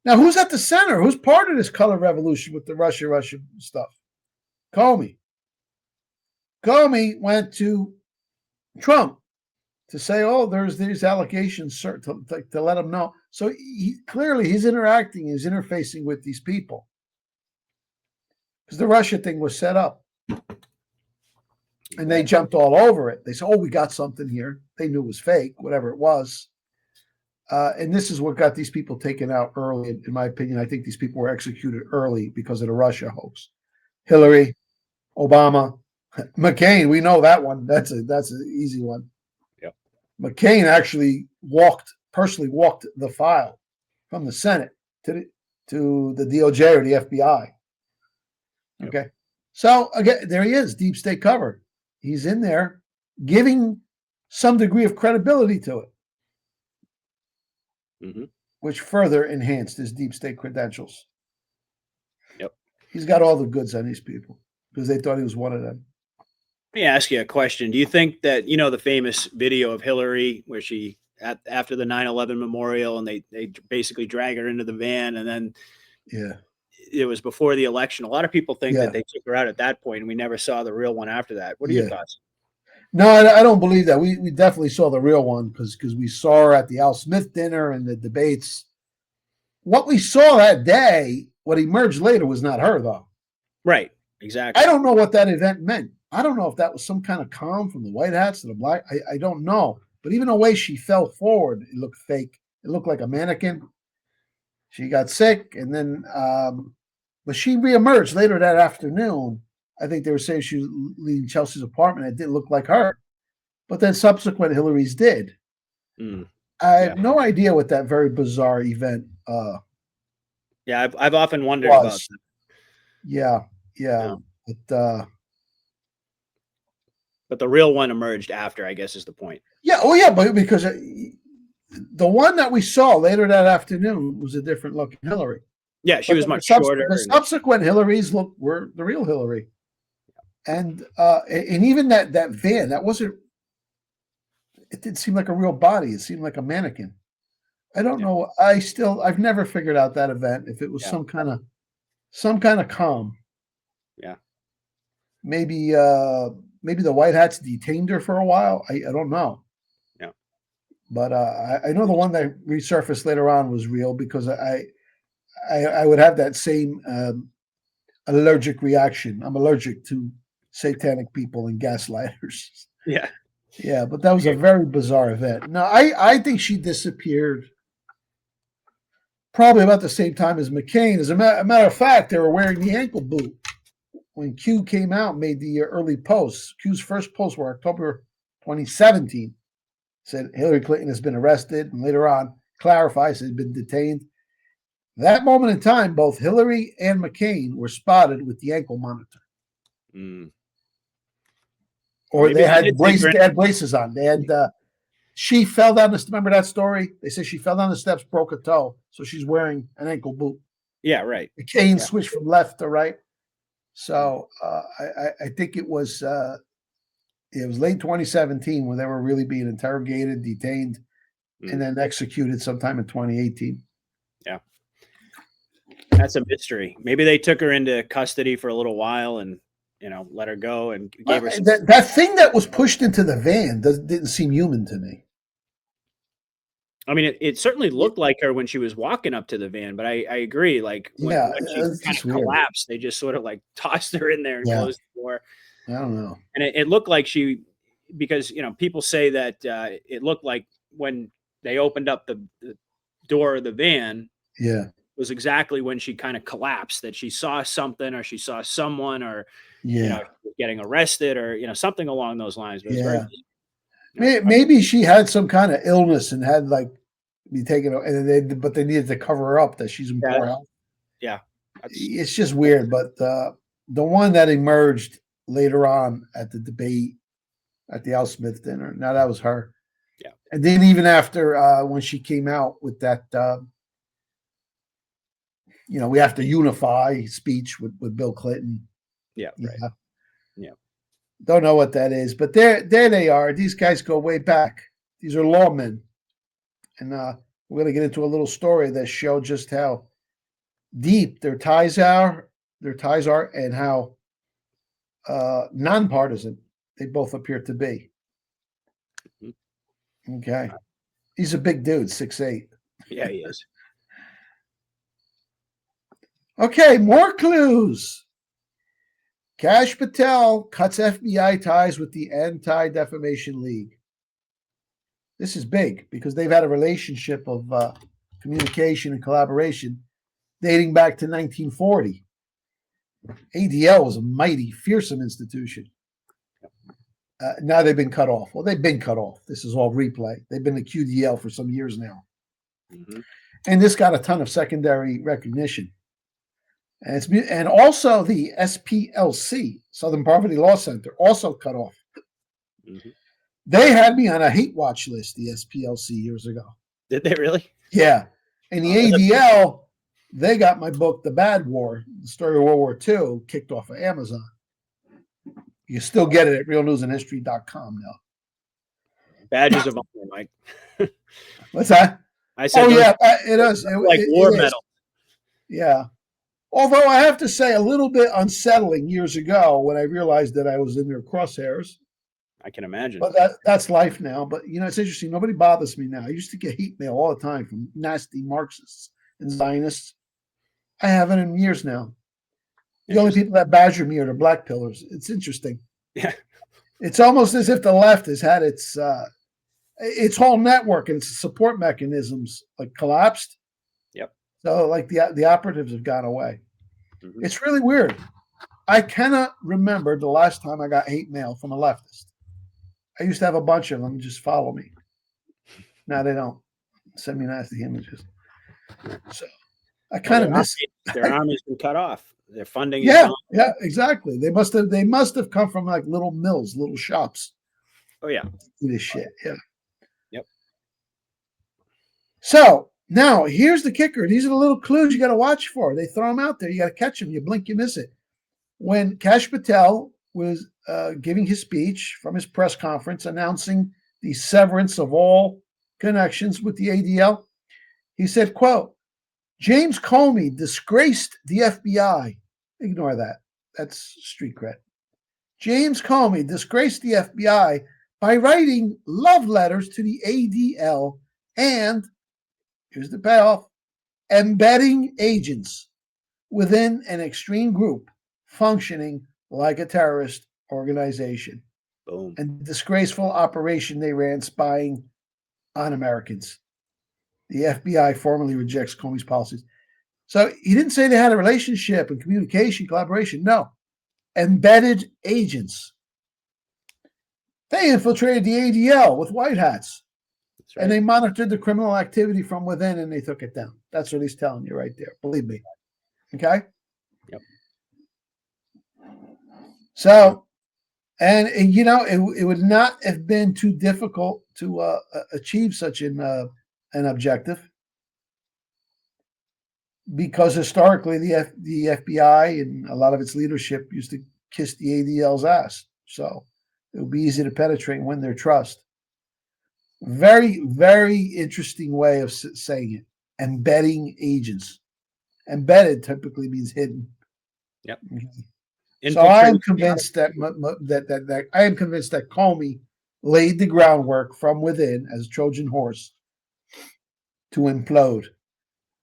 Now, who's at the center? Who's part of this Color Revolution with the Russia stuff? Comey. Comey went to Trump to say, "Oh, there's these allegations," sir, to let him know. So clearly, he's interfacing with these people because the Russia thing was set up. And they jumped all over it. They said, "Oh, we got something here." They knew it was fake, whatever it was. And this is what got these people taken out early. In my opinion, I think these people were executed early because of the Russia hoax. Hillary, Obama, McCain. We know that one. That's an easy one. Yep. McCain actually personally walked the file from the Senate to the DOJ or the FBI. Okay. Yep. So again, there he is, deep state cover. He's in there giving some degree of credibility to it, Hmm. which further enhanced his deep state credentials. Yep. He's got all the goods on these people because they thought he was one of them. Let me ask you a question. Do you think that, the famous video of Hillary where she, after the 9/11 memorial, and they basically drag her into the van, and then Yeah. it was before the election. A lot of people think Yeah. that they took her out at that point and we never saw the real one after that. What are your Yeah. thoughts? No, I don't believe that. We definitely saw the real one because we saw her at the Al Smith dinner and the debates. What we saw that day, what emerged later, was not her, though. Right. Exactly. I don't know what that event meant. I don't know if that was some kind of calm from the White Hats to the Black. I don't know. But even the way she fell forward, it looked fake. It looked like a mannequin. She got sick, and then, but she reemerged later that afternoon. I think they were saying she was leaving Chelsea's apartment. It didn't look like her. But then subsequent Hillary's did. Mm. I have no idea what that very bizarre event Yeah, I've often wondered was. about that. Yeah. Yeah. But the real one emerged after, I guess, is the point. yeah, oh yeah, but because the one that we saw later that afternoon was a different looking Hillary. Yeah, she But was much shorter. The subsequent Hillarys were the real Hillary, and even that van, that wasn't. It didn't seem like a real body. It seemed like a mannequin. I don't know. I've never figured out that event if it was some kind of calm. Yeah. Maybe the White Hats detained her for a while. I don't know. Yeah. But I know the one that resurfaced later on was real because I would have that same allergic reaction. I'm allergic to satanic people and gaslighters. Yeah. Yeah, but that was a very bizarre event. No, I think she disappeared probably about the same time as McCain. As a matter of fact, they were wearing the ankle boot when Q came out and made the early posts. Q's first posts were October 2017. Said Hillary Clinton has been arrested, and later on clarifies has been detained. That moment in time, both Hillary and McCain were spotted with the ankle monitor. Mm. Or Maybe they had braces on. They had she fell down the. Remember that story? They said she fell down the steps, broke a toe, so she's wearing an ankle boot. Yeah, right. McCain switched from left to right. So I think it was late 2017 when they were really being interrogated, detained, and then executed sometime in 2018. Yeah, that's a mystery. Maybe they took her into custody for a little while and let her go and gave her some... that thing that was pushed into the van didn't seem human to me. I mean, it certainly looked like her when she was walking up to the van, but I agree. Like when she kind of collapsed, they just sort of like tossed her in there and closed the door. I don't know. And it looked like because people say that it looked like when they opened up the door of the van, was exactly when she kind of collapsed, that she saw something or she saw someone or getting arrested or something along those lines. But maybe she had some kind of illness and had be taken, and but they needed to cover her up that she's in poor health. Yeah, it's just weird. But the one that emerged later on at the debate at the Al Smith dinner, now that was her. Yeah, and then even after when she came out with that, we have to unify speech with Bill Clinton. Yeah, right. Yeah. Don't know what that is, but there they are. These guys go way back. These are lawmen. And we're going to get into a little story that show just how deep their ties are, and how nonpartisan they both appear to be. Okay. He's a big dude, 6'8". Yeah, he is. Okay, more clues. Kash Patel cuts FBI ties with the Anti-Defamation League. This is big because they've had a relationship of communication and collaboration dating back to 1940. ADL was a mighty, fearsome institution. Now they've been cut off. Well, they've been cut off. This is all replay. They've been the QDL for some years now. Mm-hmm. And this got a ton of secondary recognition. And also the SPLC, Southern Poverty Law Center, also cut off. Mm-hmm. They had me on a hate watch list, the SPLC, years ago. Did they really? Yeah. And the ADL, they got my book, The Bad War, the story of World War II, kicked off of Amazon. You still get it at realnewsandhistory.com now. Badges of honor, Mike. What's that? I said, Oh, yeah, it is. like war medal. Yeah. Although I have to say, a little bit unsettling years ago when I realized that I was in their crosshairs. I can imagine. But that's life now. But, it's interesting. Nobody bothers me now. I used to get hate mail all the time from nasty Marxists and Zionists. I haven't in years now. The only people that badger me are the black pillars. It's interesting. Yeah. It's almost as if the left has had its whole network and its support mechanisms like collapsed. Yep. So like the operatives have gone away. Mm-hmm. It's really weird. I cannot remember the last time I got hate mail from a leftist. I used to have a bunch of them just follow me. Now they don't send me nasty images. So I kind of miss their army's been cut off. Their funding. Yeah, exactly. They must have come from like little mills, little shops. Oh yeah. This shit. Yeah. Yep. So now here's the kicker. These are the little clues you got to watch for. They throw them out there. You got to catch them. You blink, you miss it. When Kash Patel was giving his speech from his press conference announcing the severance of all connections with the ADL, he said, quote, James Comey disgraced the FBI. Ignore that. That's street cred. James Comey disgraced the FBI by writing love letters to the ADL and, here's the payoff, embedding agents within an extreme group functioning like a terrorist organization. Boom. And disgraceful operation they ran spying on Americans. The FBI formally rejects Comey's policies. So he didn't say they had a relationship and communication, collaboration. No. Embedded agents. They infiltrated the ADL with white hats. That's right. And they monitored the criminal activity from within and they took it down. That's what he's telling you right there. Believe me. Okay? Yep. So, and it would not have been too difficult to achieve such an objective, because historically the FBI and a lot of its leadership used to kiss the ADL's ass. So it would be easy to penetrate and win their trust. Very, very interesting way of saying it. Embedding agents. Embedded typically means hidden. Yep. Okay. So I am convinced that Comey laid the groundwork from within as a Trojan horse to implode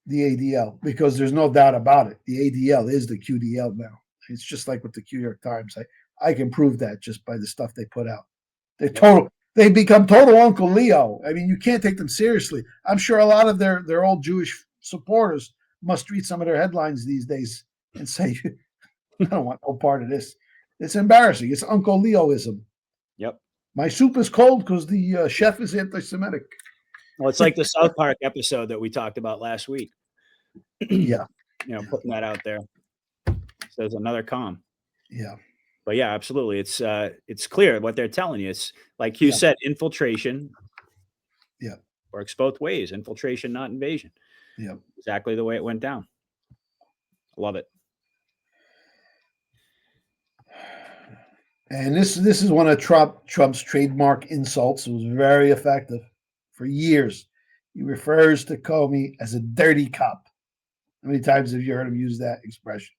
the ADL, because there's no doubt about it. The ADL is the QDL now. It's just like with the New York Times. I can prove that just by the stuff they put out. They become total Uncle Leo. I mean, you can't take them seriously. I'm sure a lot of their old Jewish supporters must read some of their headlines these days and say, I don't want no part of this. It's embarrassing. It's Uncle Leoism. Yep. My soup is cold because the chef is anti-Semitic. Well, it's like the South Park episode that we talked about last week. Yeah. Putting that out there. So there's another com. Yeah. But yeah, absolutely. It's clear what they're telling you. It's like you said, infiltration. Yeah. Works both ways. Infiltration, not invasion. Yeah. Exactly the way it went down. Love it. And this is one of Trump's trademark insults. It was very effective. For years, he refers to Comey as a dirty cop. How many times have you heard him use that expression?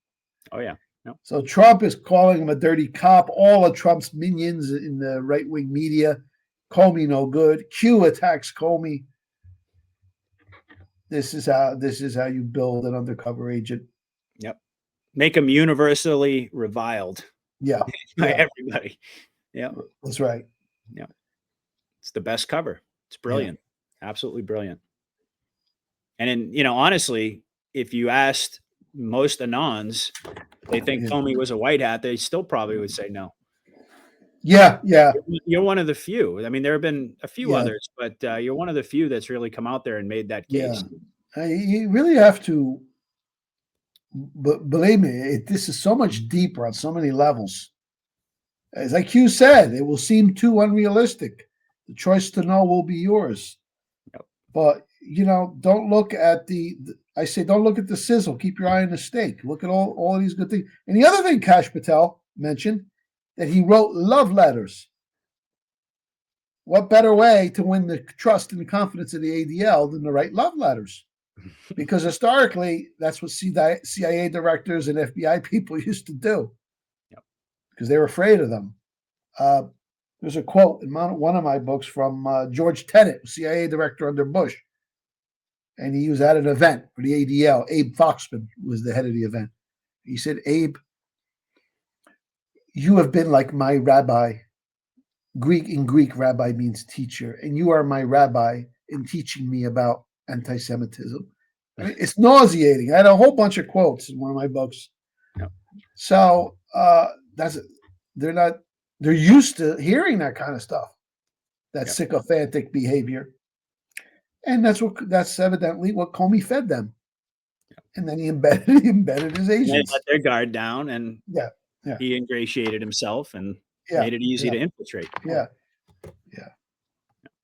Oh, yeah. Yep. So Trump is calling him a dirty cop. All of Trump's minions in the right-wing media, Comey no good. Q attacks Comey. This is how you build an undercover agent. Yep. Make him universally reviled. Yeah. By everybody. Yeah. That's right. Yeah. It's the best cover. It's brilliant. Yeah. Absolutely brilliant. And honestly, if you asked most Anons, they think Comey was a white hat, they still probably would say no. Yeah. Yeah. You're one of the few. I mean, there have been a few others, but you're one of the few that's really come out there and made that case. Yeah. You really have to, but believe me, this is so much deeper on so many levels. As like you said, it will seem too unrealistic. The choice to know will be yours. Yep. But don't look at I say don't look at the sizzle. Keep your eye on the steak. Look at all of these good things. And the other thing Kash Patel mentioned, that he wrote love letters. What better way to win the trust and the confidence of the ADL than to write love letters? Because historically, that's what CIA directors and FBI people used to do. Yep. Because they were afraid of them. There's a quote in one of my books from George Tenet, CIA director under Bush. And he was at an event for the ADL. Abe Foxman was the head of the event. He said, Abe, you have been like my rabbi. In Greek, rabbi means teacher. And you are my rabbi in teaching me about anti-Semitism. I mean, it's nauseating. I had a whole bunch of quotes in one of my books. Yep. So they're used to hearing that kind of stuff, that Yep. sycophantic behavior. And that's evidently what Comey fed them. Yep. And then he embedded his They agents. let their guard down, and Yeah. he ingratiated himself and Yeah. made it easy Yeah. to infiltrate. Yeah.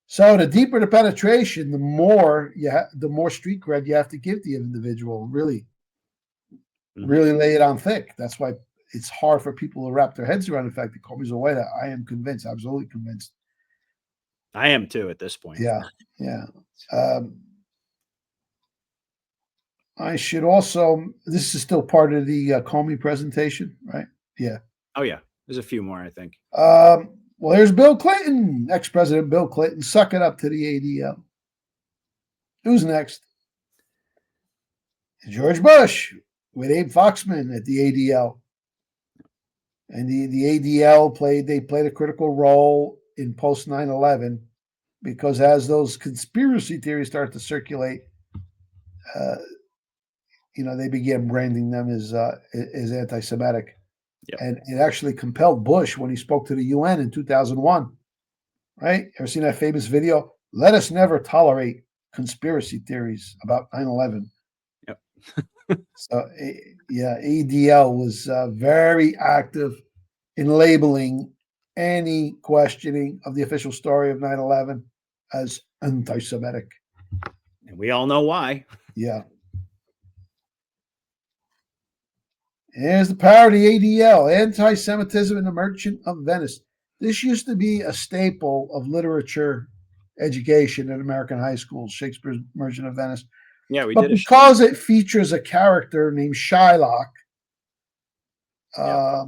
So the deeper the penetration, the more street cred you have to give the individual. Really, Mhm. really lay it on thick. That's why it's hard for people to wrap their heads around the fact that Comey's a white hat. I am convinced, absolutely convinced. I am too at this point. Yeah. I should also. This is still part of the Comey presentation, right? Yeah. Oh yeah, there's a few more, I think. Well, there's Bill Clinton, ex-President Bill Clinton, sucking up to the ADL. Who's next? George Bush with Abe Foxman at the ADL. And the ADL played a critical role in post 9/11 because as those conspiracy theories start to circulate, they began branding them as anti-Semitic. Yep. And it actually compelled Bush when he spoke to the UN in 2001. Right? Ever seen that famous video? Let us never tolerate conspiracy theories about 9/11. Yep. So, ADL was very active in labeling any questioning of the official story of 9/11 as anti-Semitic. And we all know why. Yeah. Here's the power of the ADL, Anti-Semitism in the Merchant of Venice. This used to be a staple of literature education in American high schools, Shakespeare's Merchant of Venice. Yeah, but because it features a character named Shylock, a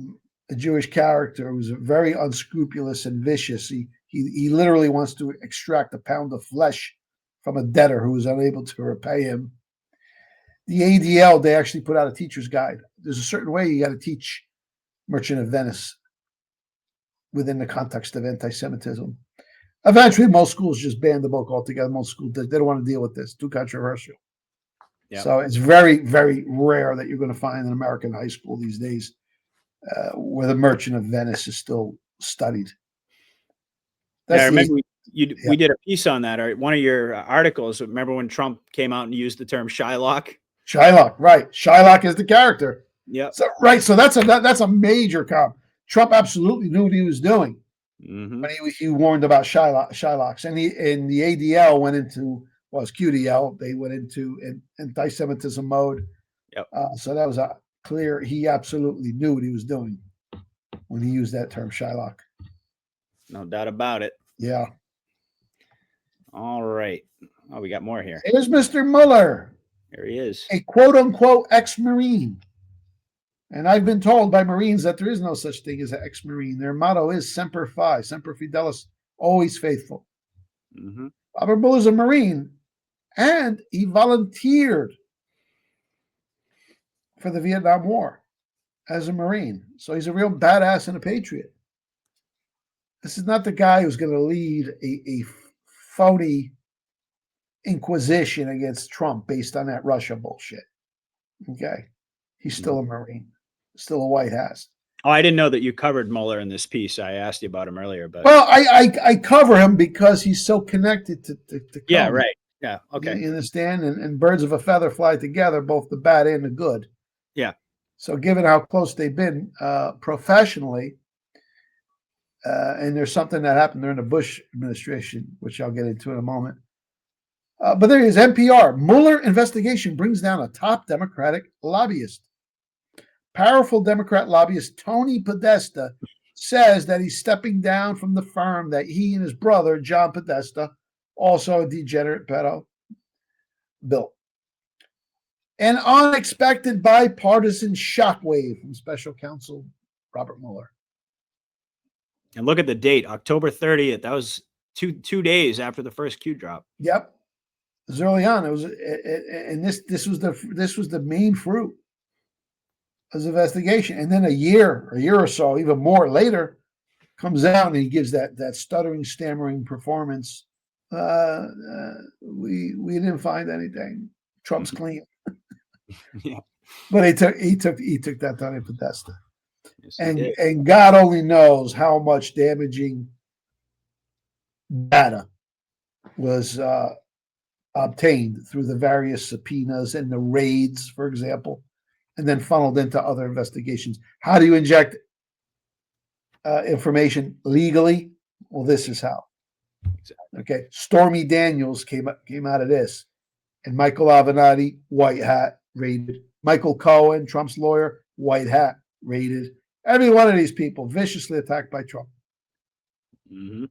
Jewish character who's very unscrupulous and vicious. He literally wants to extract a pound of flesh from a debtor who is unable to repay him. The ADL, they actually put out a teacher's guide. There's a certain way you got to teach Merchant of Venice within the context of anti-Semitism. Eventually, most schools just banned the book altogether. Most schools, they don't want to deal with this. Too controversial. Yep. So it's very, very rare that you're going to find an American high school these days where the Merchant of Venice is still studied. I remember we did a piece on that, or one of your articles. Remember when Trump came out and used the term Shylock? Shylock, right. Shylock is the character. Yeah. So, right. So that's a major comp. Trump absolutely knew what he was doing when he warned about Shylocks. And the ADL went into, well, it's QDL. They went into an anti-Semitism mode. Yep. So that was clear. He absolutely knew what he was doing when he used that term Shylock. No doubt about it. Yeah. All right. Oh, we got more here. Here's Mr. Mueller. There he is. A quote-unquote ex-Marine. And I've been told by Marines that there is no such thing as an ex-Marine. Their motto is Semper Fi, Semper Fidelis, always faithful. Robert Mueller's a Marine, and he volunteered for the Vietnam War as a Marine. So he's a real badass and a patriot. This is not the guy who's going to lead a phony inquisition against Trump based on that Russia bullshit. Okay. He's still a Marine, still a White Hat. Oh, I didn't know that you covered Mueller in this piece. I asked you about him earlier, but well, I cover him because he's so connected to yeah, right. Yeah. Okay. You understand? And birds of a feather fly together, both the bad and the good. Yeah. So given how close they've been professionally, And there's something that happened during the Bush administration, which I'll get into in a moment. But there is NPR. Mueller investigation brings down a top Democratic lobbyist. Powerful Democrat lobbyist Tony Podesta says that he's stepping down from the firm that he and his brother, John Podesta, also a degenerate pedo, built. An unexpected bipartisan shockwave from special counsel Robert Mueller. And look at the date, October 30th. That was two days after the first Q drop. Yep. It was early on. It was, and this was the main fruit of the investigation. And then a year or so, even more later, comes out and he gives that stuttering, stammering performance. We didn't find anything. Trump's clean. Yeah. But he took that Tony Podesta. Yes, And God only knows how much damaging data was obtained through the various subpoenas and the raids, for example, and then funneled into other investigations. How do you inject information legally? Well, this is how. Okay, Stormy Daniels came out of this, and Michael Avenatti, White Hat, raided. Michael Cohen, Trump's lawyer, White Hat, raided. Every one of these people viciously attacked by Trump. Mm-hmm.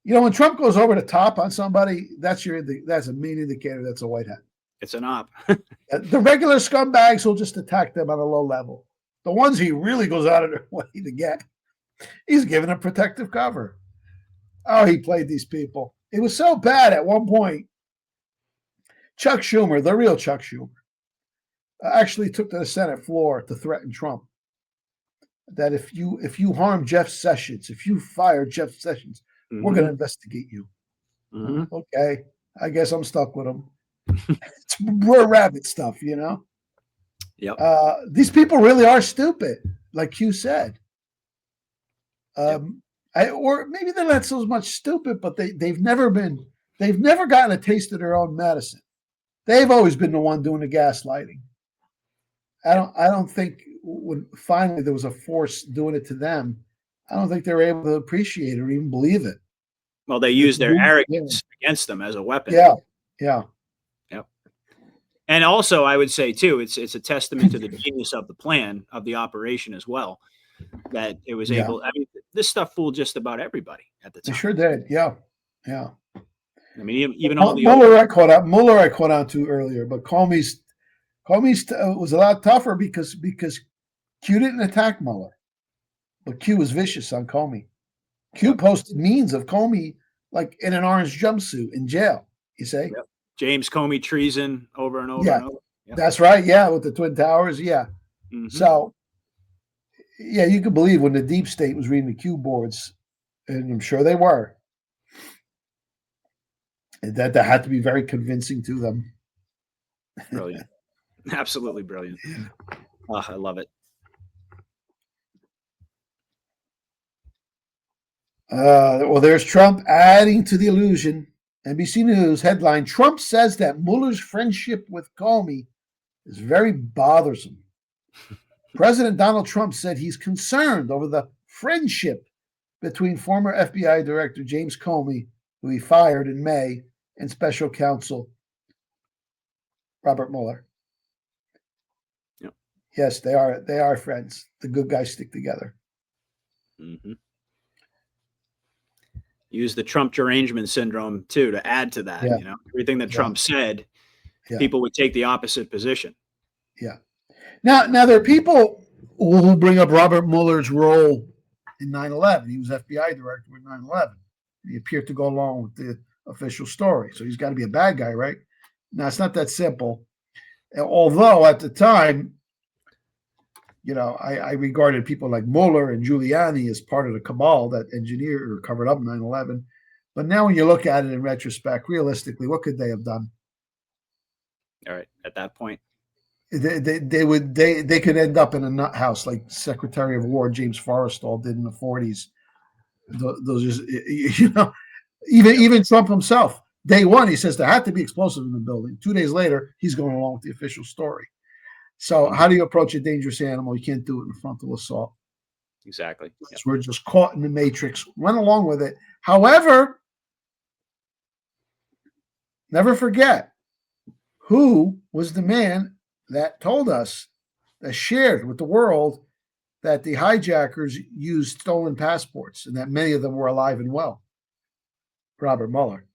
You know, when Trump goes over the top on somebody, that's a main indicator that's a White Hat. It's an op. The regular scumbags will just attack them on a low level. The ones he really goes out of their way to get, he's given a protective cover. Oh, he played these people. It was so bad at one point. Chuck Schumer, the real Chuck Schumer, actually took to the Senate floor to threaten Trump that if you harm Jeff Sessions, if you fire Jeff Sessions, we're going to investigate you. Mm-hmm. Okay, I guess I'm stuck with him. It's Brer Rabbit stuff, you know. Yep. These people really are stupid, like Q said. Or maybe they're not so much stupid, but they've never gotten a taste of their own medicine. They've always been the one doing the gaslighting. I don't think when finally there was a force doing it to them, I don't think they were able to appreciate it or even believe it. Well, they use their arrogance against them as a weapon. Yeah. Yep. And also, I would say too, it's a testament to the genius of the plan of the operation as well, that it was able. I mean, this stuff fooled just about everybody at the time. They sure did. Yeah. I mean, even all the Mueller I caught on to earlier, but Comey's was a lot tougher because Q didn't attack Mueller, but Q was vicious on Comey. Q posted memes of Comey like in an orange jumpsuit in jail. You say James Comey treason over and over and over. Yeah. That's right. Yeah, with the Twin Towers. Yeah. Mm-hmm. So, yeah, you could believe when the deep state was reading the Q boards, and I'm sure they were, that had to be very convincing to them. Brilliant. Absolutely brilliant. Oh, I love it. Well, there's Trump adding to the illusion. NBC News headline: Trump says that Mueller's friendship with Comey is very bothersome. President Donald Trump said he's concerned over the friendship between former FBI Director James Comey, who he fired in May, and special counsel Robert Mueller. Yep. Yes, they are friends. The good guys stick together. Mm-hmm. Use the Trump derangement syndrome too to add to that. You know, everything that Trump said, people would take the opposite position. Yeah. Now there are people who bring up Robert Mueller's role in 9/11. He was FBI director with 9/11. He appeared to go along with the official story, so he's got to be a bad guy, right? Now it's not that simple. Although at the time, you know, I regarded people like Mueller and Giuliani as part of the cabal that engineered or covered up 9/11. But now when you look at it in retrospect, realistically, what could they have done? All right, at that point, they could end up in a nut house like Secretary of War James Forrestal did in the 40s. Those just, you know, even Trump himself. Day one, he says there had to be explosives in the building. 2 days later, he's going along with the official story. So how do you approach a dangerous animal? You can't do it in frontal assault. Exactly. Yep. We're just caught in the matrix, went along with it. However, never forget who was the man that told us, that shared with the world, that the hijackers used stolen passports and that many of them were alive and well. Robert Mueller.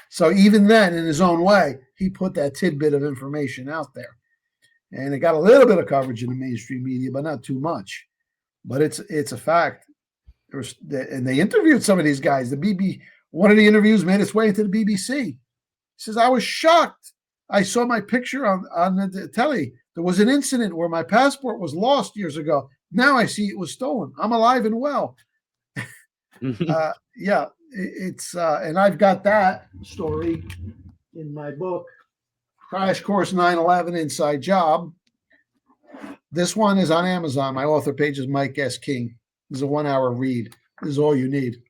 So even then, in his own way, he put that tidbit of information out there. And it got a little bit of coverage in the mainstream media, but not too much. But it's a fact. And they interviewed some of these guys. One of the interviews made its way into the BBC. He says, I was shocked. I saw my picture on the telly. There was an incident where my passport was lost years ago. Now I see it was stolen. I'm alive and well. Yeah, and I've got that story in my book, Crash Course 9/11 Inside Job. This one is on Amazon. My author page is Mike S. King. This is a 1-hour read. This is all you need.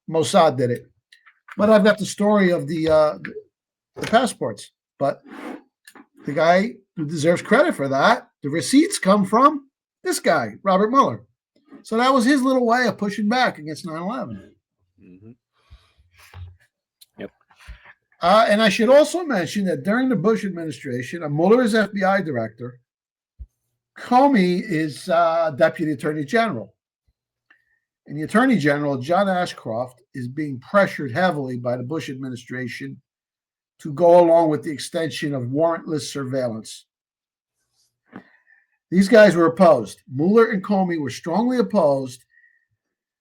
Mossad did it. But I've got the story of the passports. But the guy who deserves credit for that, the receipts come from this guy, Robert Mueller. So that was his little way of pushing back against 9/11. Mm-hmm. Yep. And I should also mention that during the Bush administration, Mueller is FBI director. Comey is Deputy Attorney General. And the Attorney General, John Ashcroft, is being pressured heavily by the Bush administration to go along with the extension of warrantless surveillance. These guys were opposed. Mueller and Comey were strongly opposed,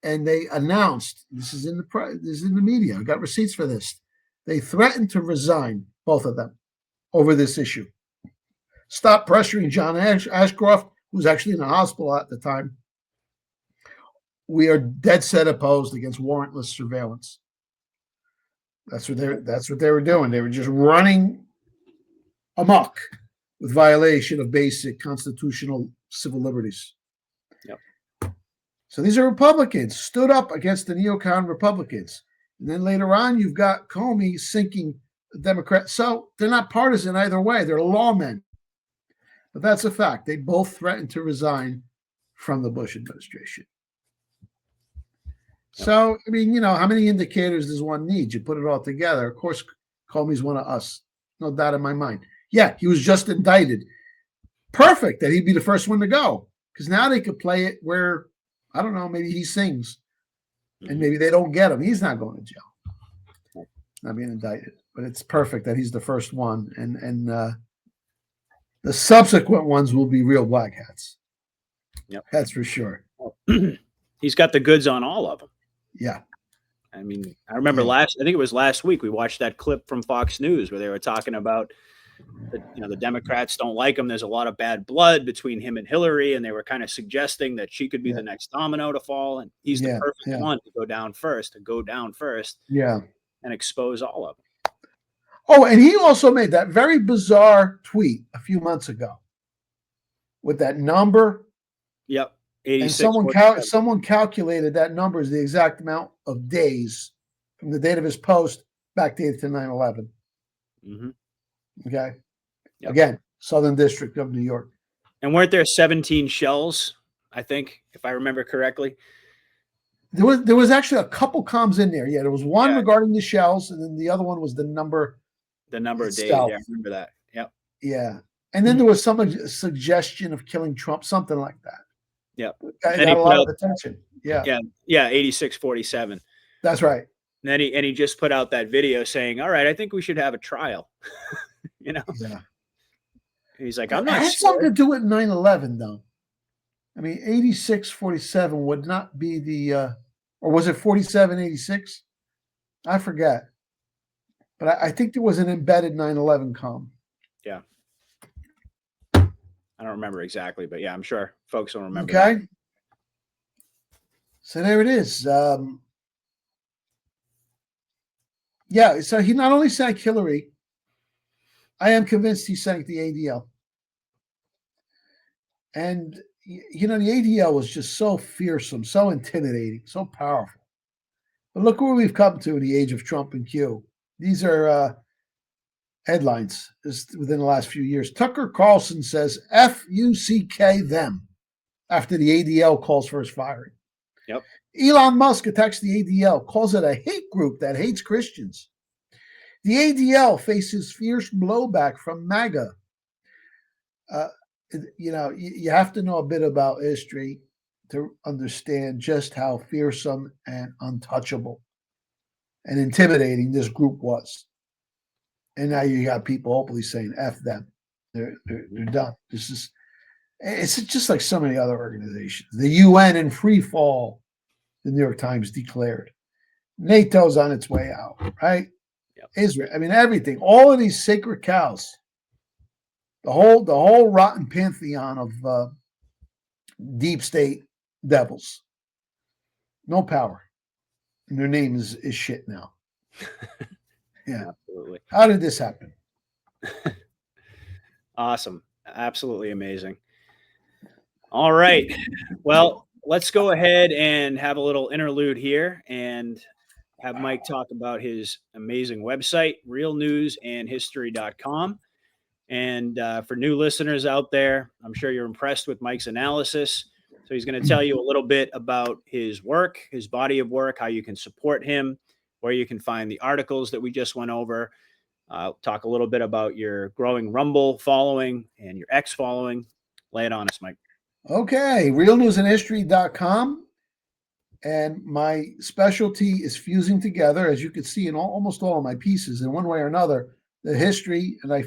and they announced, this is in the media, I got receipts for this. They threatened to resign, both of them, over this issue. Stop pressuring John Ashcroft, who was actually in the hospital at the time. We are dead set opposed against warrantless surveillance. That's what they were doing. They were just running amok with violation of basic constitutional civil liberties. Yep. So these are Republicans stood up against the neocon Republicans. And then later on, you've got Comey sinking the Democrats. So they're not partisan either way. They're lawmen. But that's a fact. They both threatened to resign from the Bush administration. So, I mean, how many indicators does one need? You put it all together. Of course, Comey's one of us. No doubt in my mind. Yeah, he was just indicted. Perfect that he'd be the first one to go. Because now they could play it where, I don't know, maybe he sings. And maybe they don't get him. He's not going to jail. Not being indicted. But it's perfect that he's the first one. And the subsequent ones will be real black hats. Yep. That's for sure. He's got the goods on all of them. Yeah. I mean, I remember I think it was last week, we watched that clip from Fox News where they were talking about the Democrats don't like him. There's a lot of bad blood between him and Hillary, and they were kind of suggesting that she could be the next domino to fall, and he's the perfect one to go down first, Yeah. and expose all of them. Oh, and he also made that very bizarre tweet a few months ago with that number. Yep. And someone calculated that number is the exact amount of days from the date of his post backdated to 9/11. Mm-hmm. Okay. Yep. Again, Southern District of New York. And weren't there 17 shells, I think, if I remember correctly? There was actually a couple comms in there. Yeah, there was one regarding the shells, and then the other one was the number. The number of days. Yeah, I remember that. Yep. Yeah. And then there was some suggestion of killing Trump, something like that. Yeah. Got a lot of attention. Yeah. Yeah. 86-47. That's right. And then he just put out that video saying, all right, I think we should have a trial. Yeah. He's like, I'm not sure. It had something to do with 9/11, though. I mean, 86-47 would not be the, or was it 47-86? I forget. But I think there was an embedded 9/11 comm. Yeah. I don't remember exactly, but yeah, I'm sure folks will remember. Okay. That. So there it is. Yeah, so he not only sank Hillary, I am convinced he sank the ADL. And, the ADL was just so fearsome, so intimidating, so powerful. But look where we've come to in the age of Trump and Q. These are headlines just within the last few years. Tucker Carlson says, F-U-C-K them. after the ADL calls for his firing. Yep. Elon Musk attacks the ADL, calls it a hate group that hates Christians. The ADL faces fierce blowback from MAGA. You have to know a bit about history to understand just how fearsome and untouchable and intimidating this group was. And now you got people openly saying F them. They're done. It's just like so many other organizations. The UN in free fall, the New York Times declared. NATO's on its way out, right? Yep. Israel. I mean, everything. All of these sacred cows. The whole rotten pantheon of deep state devils. No power. And their name is shit now. Yeah. Absolutely. How did this happen? Awesome. Absolutely amazing. All right. Well, let's go ahead and have a little interlude here and have Mike talk about his amazing website, realnewsandhistory.com. And for new listeners out there, I'm sure you're impressed with Mike's analysis. So he's going to tell you a little bit about his work, his body of work, how you can support him, where you can find the articles that we just went over. Talk a little bit about your growing Rumble following and your X following. Lay it on us, Mike. Okay, realnewsandhistory.com. And my specialty is fusing together, as you can see in almost all of my pieces, in one way or another, the history, and I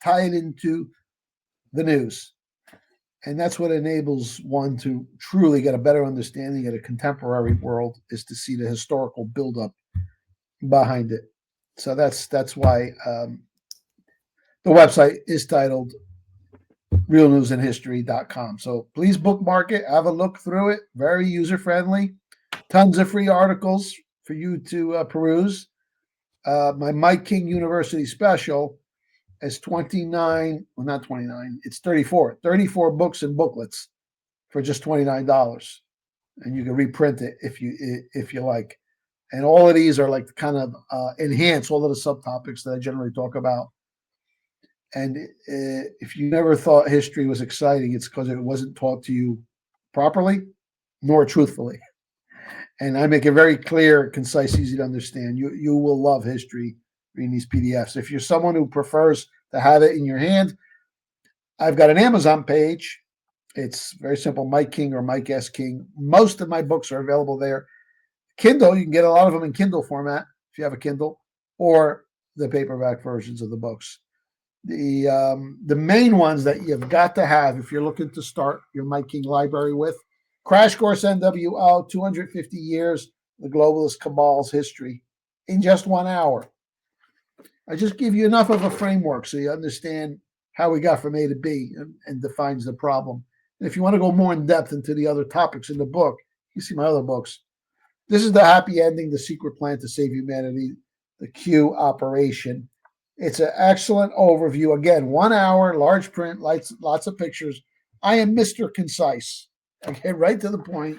tie it into the news. And that's what enables one to truly get a better understanding of the contemporary world, is to see the historical buildup behind it. So that's why the website is titled realnewsandhistory.com. So please bookmark it, have a look through it. Very user-friendly. Tons of free articles for you to peruse. My Mike King University special is 29, well, not 29, it's 34 books and booklets for just $29. And you can reprint it if you like. And all of these are like kind of enhance all of the subtopics that I generally talk about. And if you never thought history was exciting, it's because it wasn't taught to you properly nor truthfully. And I make it very clear, concise, easy to understand. You will love history reading these PDFs. If you're someone who prefers to have it in your hand, I've got an Amazon page. It's very simple, Mike King or Mike S. King. Most of my books are available there. Kindle, you can get a lot of them in Kindle format if you have a Kindle, or the paperback versions of the books. The main ones that you've got to have if you're looking to start your Mike King library with: Crash Course NWO, 250 Years, the Globalist Cabal's History, in just 1 hour. I just give you enough of a framework so you understand how we got from A to B and defines the problem. And if you want to go more in depth into the other topics in the book, you see my other books. This is The Happy Ending, The Secret Plan to Save Humanity, the Q Operation. It's an excellent overview. Again, 1 hour, large print, lots of pictures. I am Mr. Concise. I get right to the point.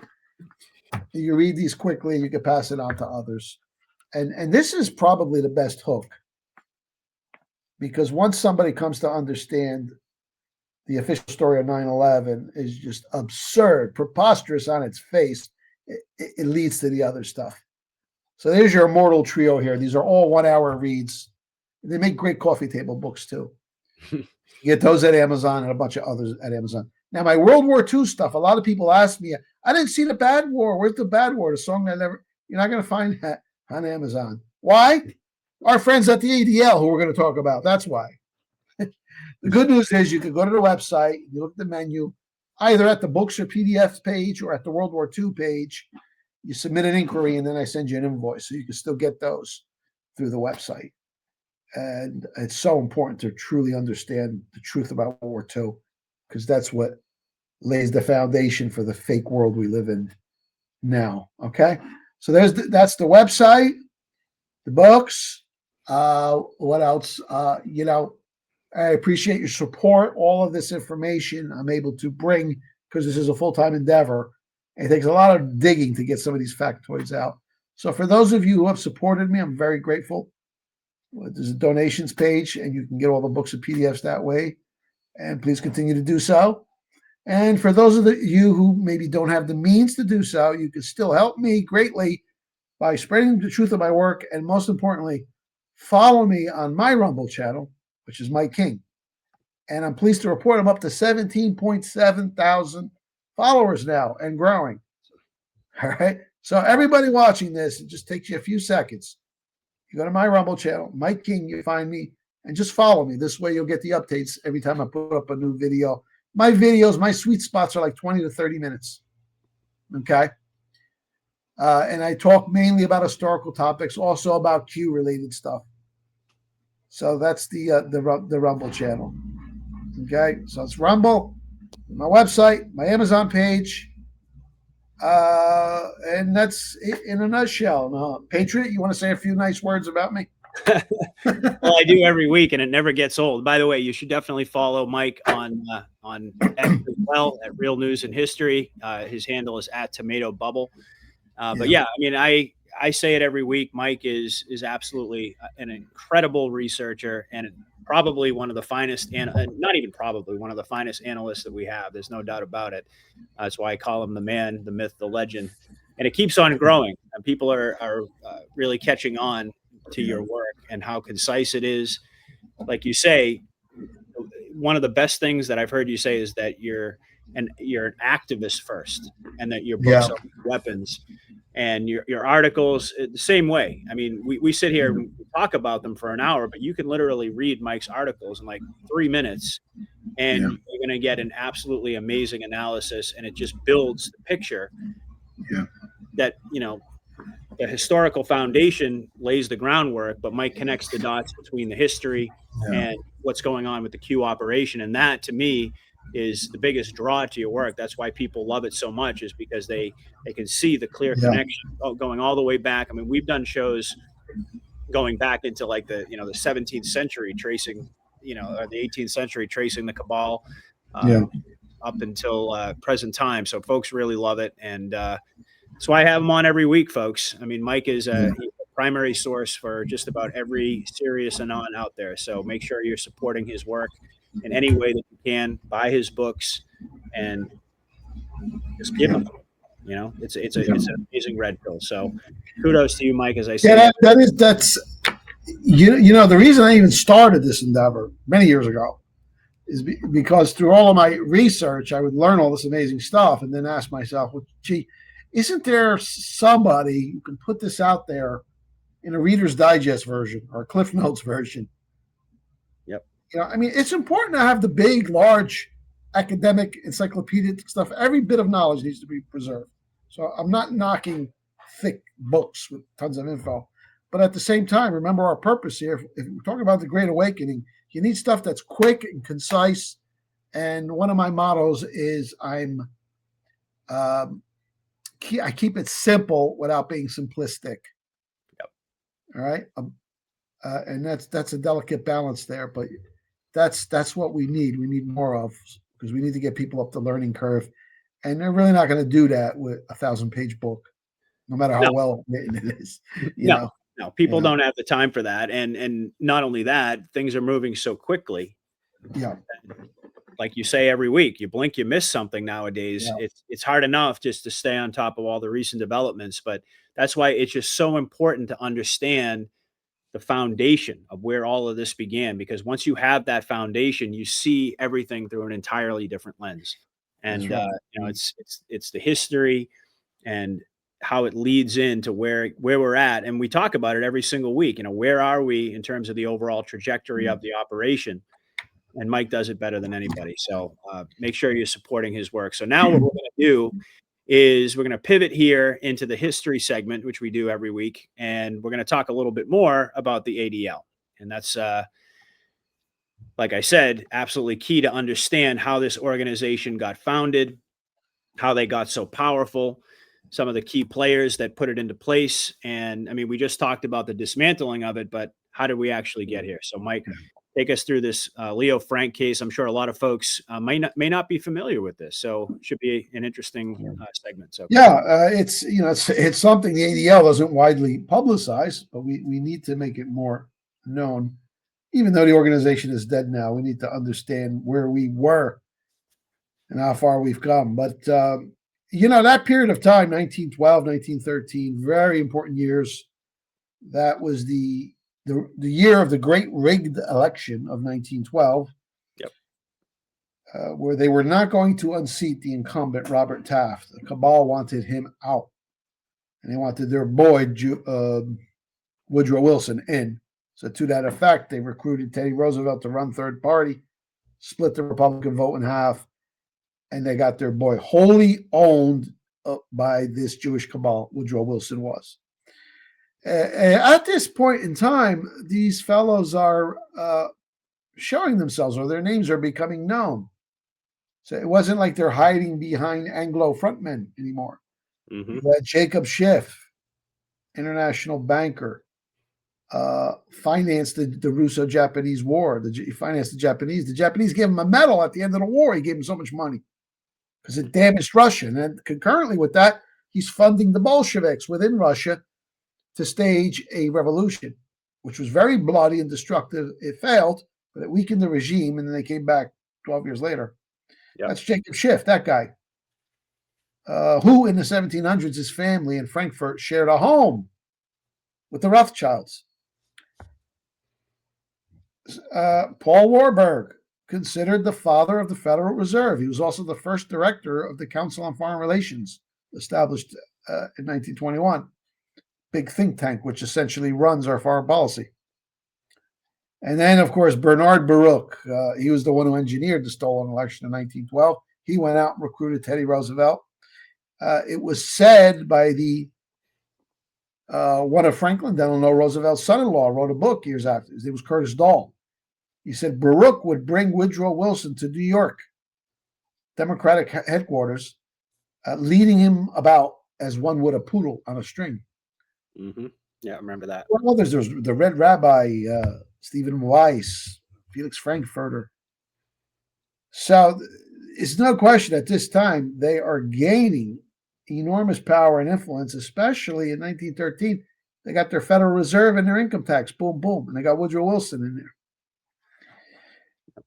You read these quickly, you can pass it on to others. And this is probably the best hook, because once somebody comes to understand the official story of 9/11 is just absurd, preposterous on its face, it leads to the other stuff. So there's your immortal trio here. These are all 1 hour reads. They make great coffee table books too. You get those at Amazon and a bunch of others at Amazon. Now, my World War II stuff, a lot of people ask me, I didn't see The Bad War. Where's The Bad War? The song that never, you're not going to find that on Amazon. Why? Our friends at the ADL, who we're going to talk about. That's why. The good news is you can go to the website, you look at the menu, either at the books or PDFs page or at the World War II page. You submit an inquiry, and then I send you an invoice. So you can still get those through the website. And it's so important to truly understand the truth about World War II, because that's what lays the foundation for the fake world we live in now. Okay, so that's the website, the books. What else? I appreciate your support. All of this information I'm able to bring, because this is a full-time endeavor. It takes a lot of digging to get some of these factoids out. So for those of you who have supported me, I'm very grateful. There's a donations page, and you can get all the books and PDFs that way. And please continue to do so. And for those of you who maybe don't have the means to do so, you can still help me greatly by spreading the truth of my work, and most importantly, follow me on my Rumble channel, which is Mike King. And I'm pleased to report I'm up to 17.7 thousand followers now and growing. All right. So everybody watching this, it just takes you a few seconds. You go to my Rumble channel, Mike King, you find me, and just follow me. This way you'll get the updates every time I put up a new video. My videos, my sweet spots are like 20 to 30 minutes. Okay. And I talk mainly about historical topics, also about Q related stuff. So that's the Rumble channel. Okay. So it's Rumble, my website, my Amazon page. And that's it in a nutshell. Now, Patriot, you want to say a few nice words about me? Well, I do every week, and it never gets old. By the way, you should definitely follow Mike on X as well, at Real News and History. His handle is @TomatoBubble. But yeah, I mean, I say it every week. Mike is absolutely an incredible researcher, and probably one of the finest, and not even probably one of the finest analysts that we have. There's no doubt about it. That's why I call him the man, the myth, the legend. And it keeps on growing. And people are really catching on to your work and how concise it is. Like you say, one of the best things that I've heard you say is that you're an activist first, and that your books are weapons, and your articles the same way. I mean, we sit here and we talk about them for an hour, but you can literally read Mike's articles in like 3 minutes, and you're going to get an absolutely amazing analysis, and it just builds the picture that, you know, the historical foundation lays the groundwork, but Mike connects the dots between the history and what's going on with the Q operation. And that, to me, is the biggest draw to your work. That's why people love it so much, is because they can see the clear connection going all the way back. I mean, we've done shows going back into like the 17th century, tracing, or the 18th century, tracing the cabal up until present time. So folks really love it. And that's why I have him on every week, folks. I mean, Mike is a primary source for just about every serious anon out there. So make sure you're supporting his work in any way that you can. Buy his books and just give them. You know, it's an amazing red pill. So kudos to you, Mike. As I said, that's the reason I even started this endeavor many years ago is because through all of my research, I would learn all this amazing stuff and then ask myself, well, gee, isn't there somebody who can put this out there in a Reader's Digest version or a Cliff Notes version? I mean, it's important to have the big, large academic encyclopedic stuff. Every bit of knowledge needs to be preserved. So I'm not knocking thick books with tons of info. But at the same time, remember our purpose here. If we're talking about the Great Awakening, you need stuff that's quick and concise. And one of my mottos is I keep it simple without being simplistic. All right. And that's a delicate balance there, but that's what we need. We need more of, because we need to get people up the learning curve, and they're really not going to do that with a 1,000-page book, no matter how well written it is. No, people don't have the time for that, and not only that, things are moving so quickly. Like you say every week, you blink, you miss something nowadays. It's hard enough just to stay on top of all the recent developments, but that's why it's just so important to understand the foundation of where all of this began, because once you have that foundation, you see everything through an entirely different lens. And it's the history and how it leads into where we're at, and we talk about it every single week. Where are we in terms of the overall trajectory of the operation? And Mike does it better than anybody. So make sure you're supporting his work. So now what we're going to do is we're going to pivot here into the history segment, which we do every week. And we're going to talk a little bit more about the ADL. And that's, like I said, absolutely key to understand how this organization got founded, how they got so powerful, some of the key players that put it into place. And I mean, we just talked about the dismantling of it, but how did we actually get here? So Mike, take us through this Leo Frank case. I'm sure a lot of folks may not be familiar with this, so it should be an interesting segment. So it's something the ADL doesn't widely publicize, but we need to make it more known. Even though the organization is dead now, we need to understand where we were and how far we've come. But that period of time, 1912, 1913, very important years. That was the year of the great rigged election of 1912. Yep. Where they were not going to unseat the incumbent Robert Taft. The cabal wanted him out, and they wanted their boy Woodrow Wilson in. So to that effect, they recruited Teddy Roosevelt to run third party, split the Republican vote in half, and they got their boy wholly owned by this Jewish cabal. Woodrow Wilson was. At this point in time, these fellows are showing themselves, or their names are becoming known. So it wasn't like they're hiding behind Anglo frontmen anymore. Mm-hmm. You had Jacob Schiff, international banker, financed the Russo-Japanese War. He financed the Japanese. The Japanese gave him a medal at the end of the war. He gave him so much money because it damaged Russia. And concurrently with that, he's funding the Bolsheviks within Russia to stage a revolution, which was very bloody and destructive. It failed, but it weakened the regime, and then they came back 12 years later. Yep. That's Jacob Schiff, that guy, who in the 1700s, his family in Frankfurt shared a home with the Rothschilds. Paul Warburg, considered the father of the Federal Reserve. He was also the first director of the Council on Foreign Relations, established in 1921. Big think tank, which essentially runs our foreign policy. And then, of course, Bernard Baruch. He was the one who engineered the stolen election in 1912. He went out and recruited Teddy Roosevelt. It was said by one of Franklin Delano Roosevelt's son-in-law, wrote a book years after. His name was Curtis Dahl. He said Baruch would bring Woodrow Wilson to New York, Democratic headquarters, leading him about as one would a poodle on a string. Mm-hmm. Yeah, I remember that. Well, there was the Red Rabbi, Stephen Weiss, Felix Frankfurter. So it's no question at this time they are gaining enormous power and influence, especially in 1913. They got their Federal Reserve and their income tax, boom, boom, and they got Woodrow Wilson in there.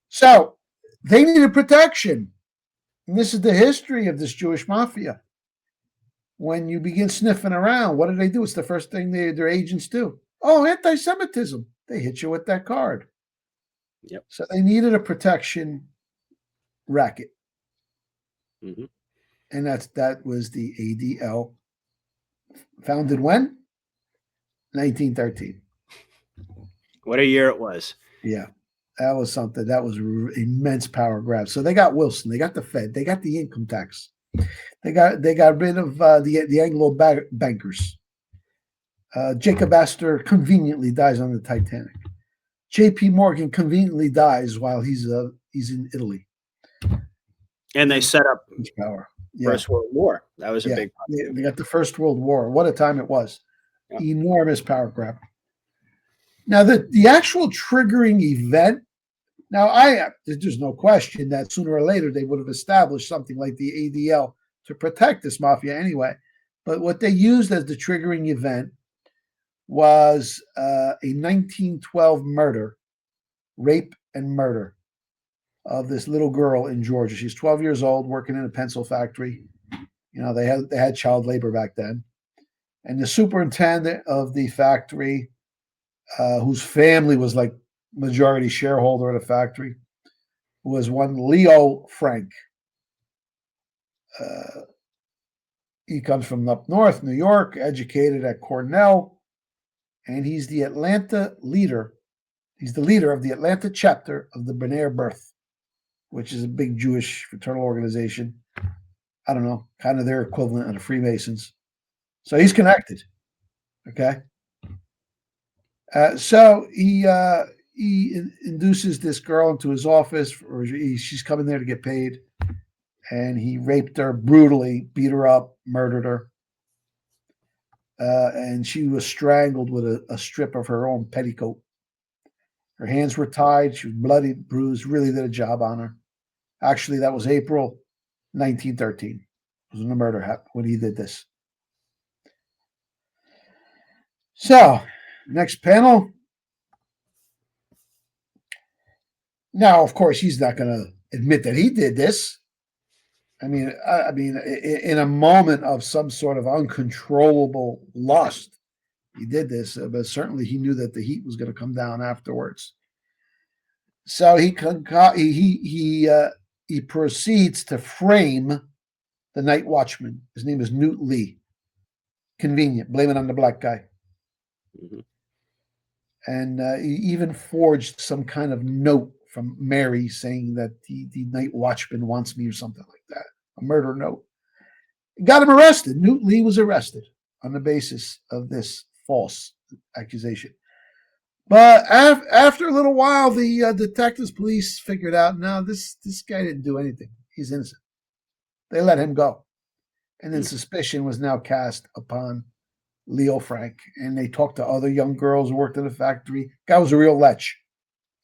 So they needed protection. And this is the history of this Jewish mafia. When you begin sniffing around, what do? It's the first thing their agents do. Oh, anti-Semitism. They hit you with that card. Yep. So they needed a protection racket. Mm-hmm. And that was the ADL. Founded when? 1913. What a year it was. Yeah. That was something. That was immense power grab. So they got Wilson. They got the Fed. They got the income tax. They got rid of the Anglo bankers. Jacob Astor conveniently dies on the Titanic. J.P. Morgan conveniently dies while he's in Italy. And they set up power. First World War. That was a big. They got the First World War. What a time it was! Yeah. Enormous power grab. Now the actual triggering event. Now there's no question that sooner or later they would have established something like the ADL to protect this mafia anyway. But what they used as the triggering event was a 1912 murder, rape and murder of this little girl in Georgia. She's 12 years old, working in a pencil factory. You know, they had child labor back then. And the superintendent of the factory, whose family was like majority shareholder of the factory, was one Leo Frank. He comes from up north, New York, educated at Cornell, and he's the Atlanta leader. He's the leader of the Atlanta chapter of the B'nai B'rith, which is a big Jewish fraternal organization. I don't know, kind of their equivalent of the Freemasons. So he's connected. Okay. So he induces this girl into his office, or she's coming there to get paid, and he raped her brutally, beat her up, murdered her, and she was strangled with a strip of her own petticoat. Her hands were tied. She was bloody, bruised. Really did a job on her. Actually, that was April 1913. It was when the murder happened, when he did this. So, next panel. Now, of course, he's not going to admit that he did this. In a moment of some sort of uncontrollable lust, he did this, but certainly he knew that the heat was going to come down afterwards. So he proceeds to frame the night watchman. His name is Newt Lee. Convenient. Blame it on the black guy. Mm-hmm. And he even forged some kind of note from Mary saying that the night watchman wants me or something like that. A murder note. Got him arrested. Newt Lee was arrested on the basis of this false accusation. But after a little while, the detectives police figured out, no, this guy didn't do anything. He's innocent. They let him go. And then suspicion was now cast upon Leo Frank. And they talked to other young girls who worked in the factory. Guy was a real lech.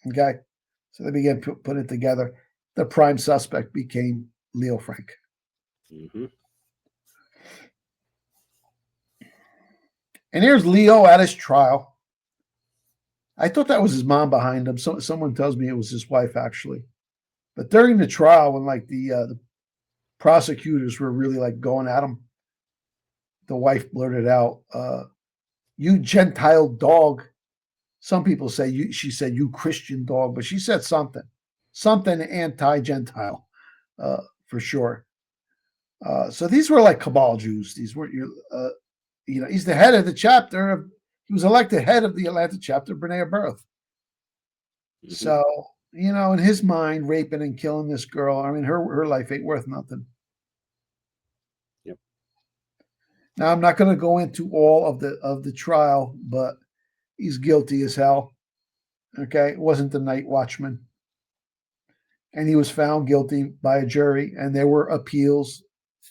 Okay? So they began putting it together. The prime suspect became Leo Frank. Mm-hmm. And here's Leo at his trial. I thought that was his mom behind him. Someone tells me it was his wife, actually. But during the trial, when the prosecutors were really going at him, the wife blurted out, "You Gentile dog." Some people say she said, "You Christian dog," but she said something anti-Gentile, for sure. So these were like cabal Jews. These weren't he's the head of the chapter. He was elected head of the Atlanta chapter of B'nai B'rith. Mm-hmm. So, in his mind, raping and killing this girl, her life ain't worth nothing. Yep. Now, I'm not going to go into all of the trial, but he's guilty as hell. Okay, it wasn't the night watchman. And he was found guilty by a jury, and there were appeals.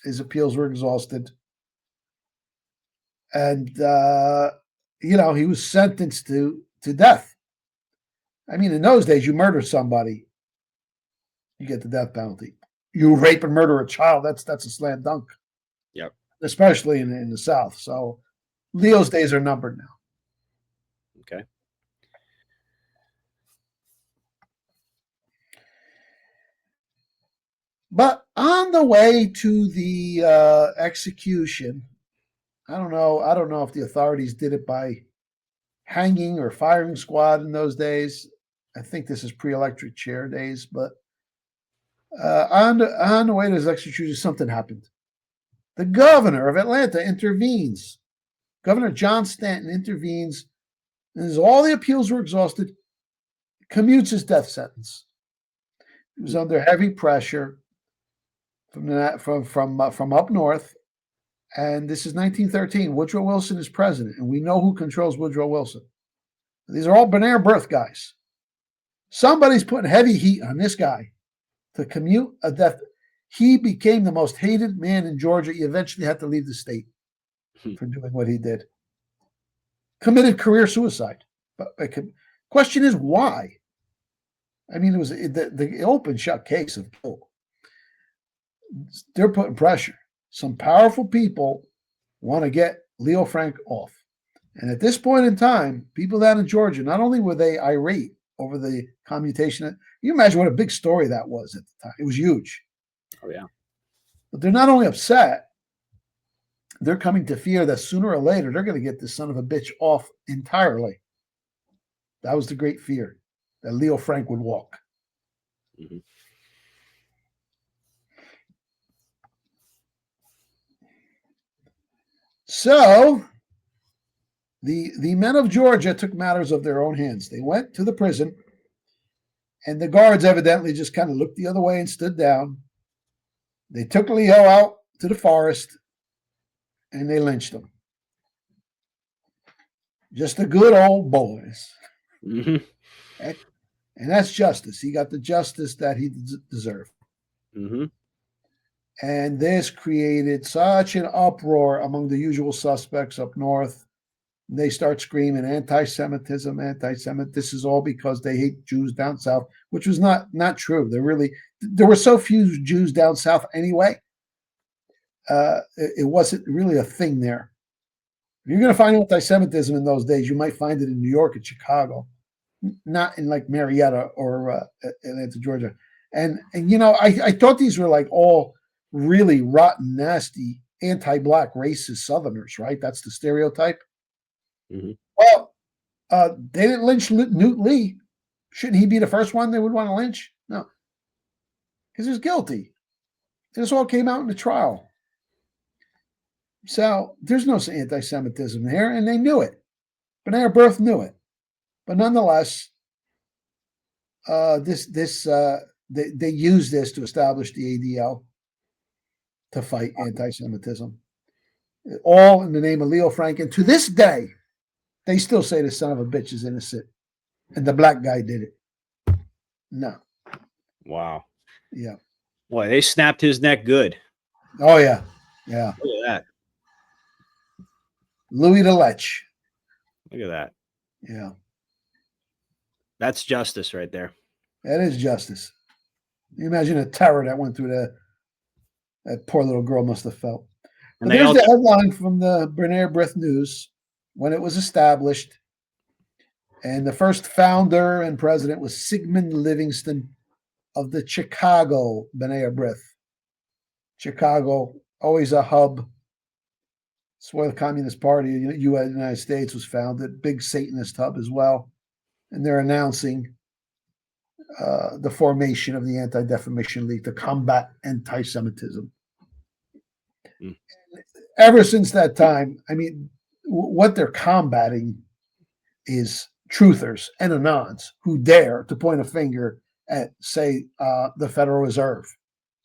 His appeals were exhausted. And, he was sentenced to death. In those days, you murder somebody, you get the death penalty. You rape and murder a child, that's a slam dunk. Yep. Especially in the South. So Leo's days are numbered now. Okay. But on the way to the execution, I don't know if the authorities did it by hanging or firing squad in those days. I think this is pre-electric chair days, but on the way to his execution, something happened. The governor of Atlanta intervenes. Governor John Stanton intervenes, and as all the appeals were exhausted, commutes his death sentence. He was under heavy pressure from up north. And this is 1913. Woodrow Wilson is president, and we know who controls Woodrow Wilson. These are all B'nai B'rith guys. Somebody's putting heavy heat on this guy to commute a death. He became the most hated man in Georgia. He eventually had to leave the state for doing what he did. Committed career suicide. But question is why? It was the open shut case of guilt. They're putting pressure. Some powerful people want to get Leo Frank off. And at this point in time, people down in Georgia, not only were they irate over the commutation, you imagine what a big story that was at the time. It was huge. Oh, yeah. But they're not only upset, they're coming to fear that sooner or later, they're going to get this son of a bitch off entirely. That was the great fear, that Leo Frank would walk. Mm-hmm. So the men of Georgia took matters of their own hands. They went to the prison, and the guards evidently just kind of looked the other way and stood down. They took Leo out to the forest, and they lynched him. Just the good old boys. Mm-hmm. And that's justice. He got the justice that he deserved. Mm-hmm. And this created such an uproar among the usual suspects up north. They start screaming anti-Semitism, anti-Semit. This is all because they hate Jews down south, which was not true. There were so few Jews down south anyway. It wasn't really a thing there. If you're going to find anti-Semitism in those days, you might find it in New York and Chicago, not in like Marietta or Atlanta, Georgia. And I thought these were like all really rotten, nasty, anti-black racist Southerners, right? That's the stereotype. Mhm. Well, they didn't lynch Newt Lee. Shouldn't he be the first one they would want to lynch? No, because he was guilty. This all came out in the trial. So there's no anti-Semitism here, and they knew it. B'nai B'rith knew it. But nonetheless, they used this to establish the ADL to fight anti-Semitism, all in the name of Leo Frank. And to this day, they still say the son of a bitch is innocent, and the black guy did it. No, Wow. yeah, Boy, they snapped his neck good. oh yeah, yeah. Look at that. Louis the Lech, Look at that. yeah, That's justice right there. that is justice. You imagine the terror that went through that poor little girl must have felt. And But they there's also, the headline from the B'nai B'rith News when it was established. And the first founder and president was Sigmund Livingston of the Chicago B'nai B'rith. Chicago, always a hub. It's where the Communist Party of the United States was founded. Big Satanist hub as well. And they're announcing the formation of the Anti-Defamation League to combat anti-Semitism. Mm. Ever since that time, I mean, what they're combating is truthers and anons who dare to point a finger at, say, the Federal Reserve,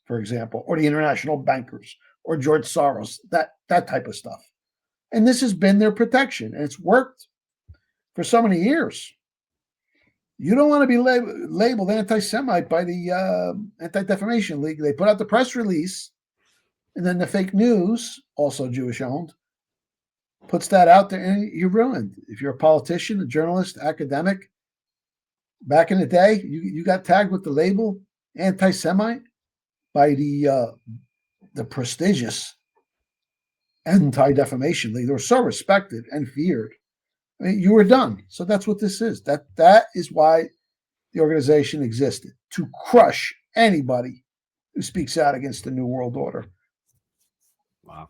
for example, or the international bankers, or George Soros, that type of stuff. And this has been their protection, and it's worked for so many years. You don't want to be labeled anti-Semite by the Anti-Defamation League. They put out the press release, and then the fake news, also Jewish-owned, puts that out there, and you're ruined. If you're a politician, a journalist, academic, back in the day, you got tagged with the label anti-Semite by the prestigious Anti-Defamation League. They were so respected and feared. I mean, you were done. So that's what this is. That is why the organization existed, to crush anybody who speaks out against the New World Order. wow.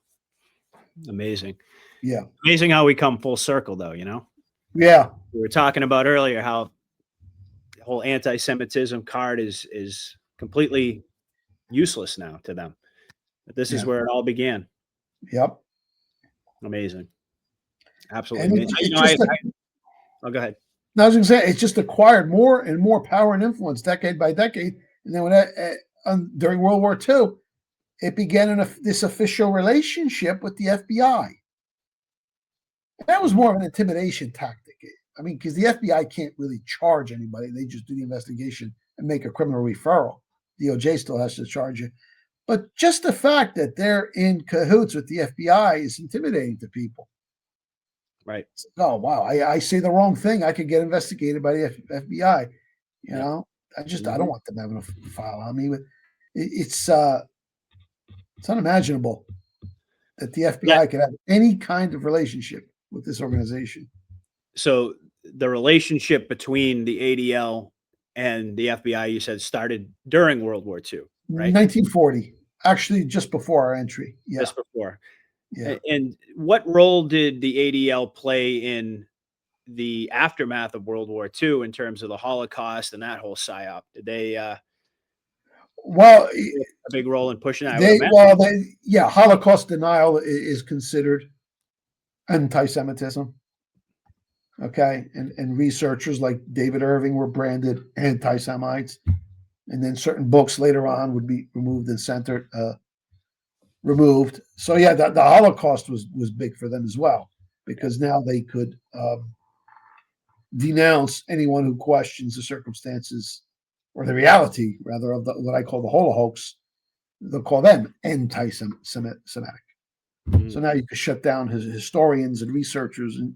Amazing. Yeah. Amazing how we come full circle, though, you know? Yeah. We were talking about earlier how the whole anti-Semitism card is completely useless now to them. But this is Yeah. where it all began. Yep. Amazing. Absolutely And amazing. it's You know, just oh, go ahead. I was going to say, it's just acquired more and more power and influence decade by decade. And then when during World War II, it began this official relationship with the FBI. And that was more of an intimidation tactic. I mean, because the FBI can't really charge anybody. They just do the investigation and make a criminal referral. DOJ still has to charge you. But just the fact that they're in cahoots with the FBI is intimidating to people. Right. Oh, wow. I say the wrong thing. I could get investigated by the FBI. You know, I don't want them having a file on me. But it's unimaginable that the FBI could have any kind of relationship with this organization. So the relationship between the ADL and the FBI, you said, started during World War II, right? 1940, actually just before our entry. Yeah. Just before. Yeah. And what role did the ADL play in the aftermath of World War II in terms of the Holocaust and that whole psyop? Did they Well, a big role in pushing that? Holocaust denial is considered anti-Semitism. Okay, and researchers like David Irving were branded anti-Semites, and then certain books later on would be removed and removed. So yeah, the Holocaust was big for them as well, because now they could denounce anyone who questions the circumstances or the reality, rather, of what I call the Holocaust. They'll call them anti-Semitic. So now you can shut down historians and researchers and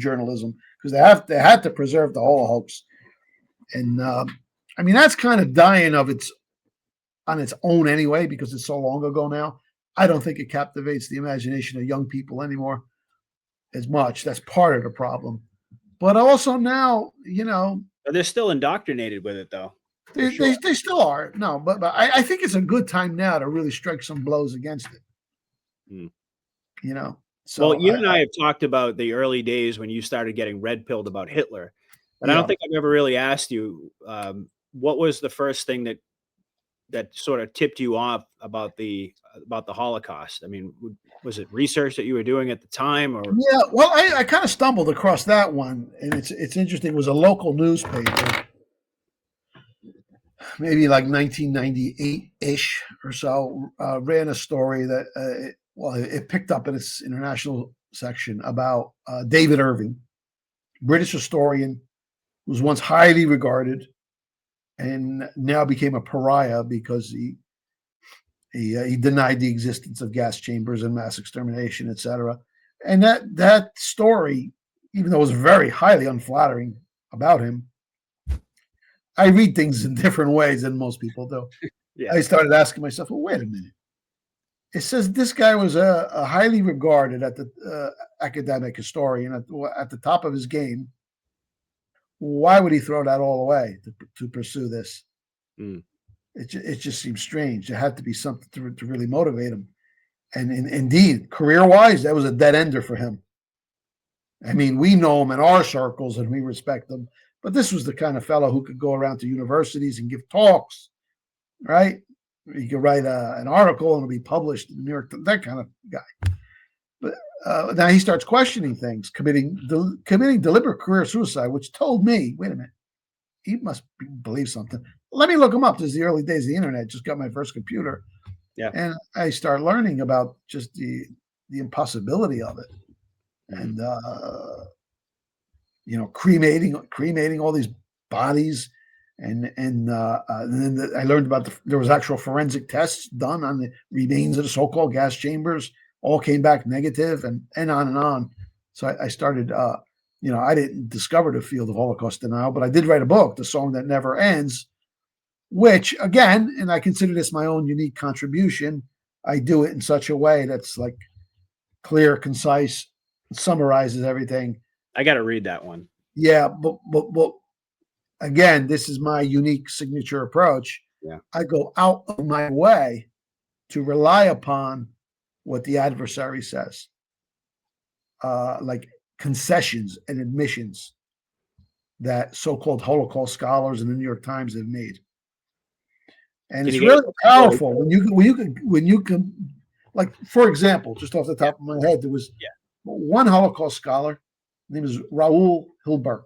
journalism, because they had to preserve the Holocaust. And I mean, that's kind of dying on its own anyway, because it's so long ago now. I don't think it captivates the imagination of young people anymore as much. That's part of the problem. But also now, But they're still indoctrinated with it, though. They still are. No, but I think it's a good time now to really strike some blows against it. Mm. You know, so Well, you and I have talked about the early days when you started getting red pilled about Hitler, but I don't think I've ever really asked you what was the first thing that sort of tipped you off about the Holocaust. I mean, was it research that you were doing at the time, or? yeah. Well, I kind of stumbled across that one, and it's interesting. It was a local newspaper, maybe like 1998-ish or so, ran a story that it picked up in its international section about David Irving, British historian, who was once highly regarded and now became a pariah because he denied the existence of gas chambers and mass extermination, etc. And that story, even though it was very highly unflattering about him, I read things in different ways than most people do. Yeah. I started asking myself, well, wait a minute. It says this guy was a highly regarded academic historian at the top of his game. Why would he throw that all away to pursue this? Mm. It just seems strange. There had to be something to really motivate him. And indeed, career-wise, that was a dead ender for him. I mean, we know him in our circles and we respect him, but this was the kind of fellow who could go around to universities and give talks, right? He could write an article and it'll be published in the New York Times, that kind of guy. But now he starts questioning things, committing deliberate career suicide, which told me, wait a minute, he must believe something. Let me look him up. This is the early days of the internet. Just got my first computer. Yeah. And I start learning about just the impossibility of it. And cremating all these bodies, and then I learned about there was actual forensic tests done on the remains of the so-called gas chambers. All came back negative, and on and on. So I started. I didn't discover the field of Holocaust denial, but I did write a book, The Song That Never Ends, which again, and I consider this my own unique contribution. I do it in such a way that's like clear, concise, summarizes everything. I got to read that one. Yeah, but again, this is my unique signature approach. Yeah. I go out of my way to rely upon what the adversary says, like concessions and admissions that so-called Holocaust scholars in the New York Times have made. And it's really powerful when you can, like, for example, just off the top of my head, there was one Holocaust scholar, his name is Raoul Hilberg,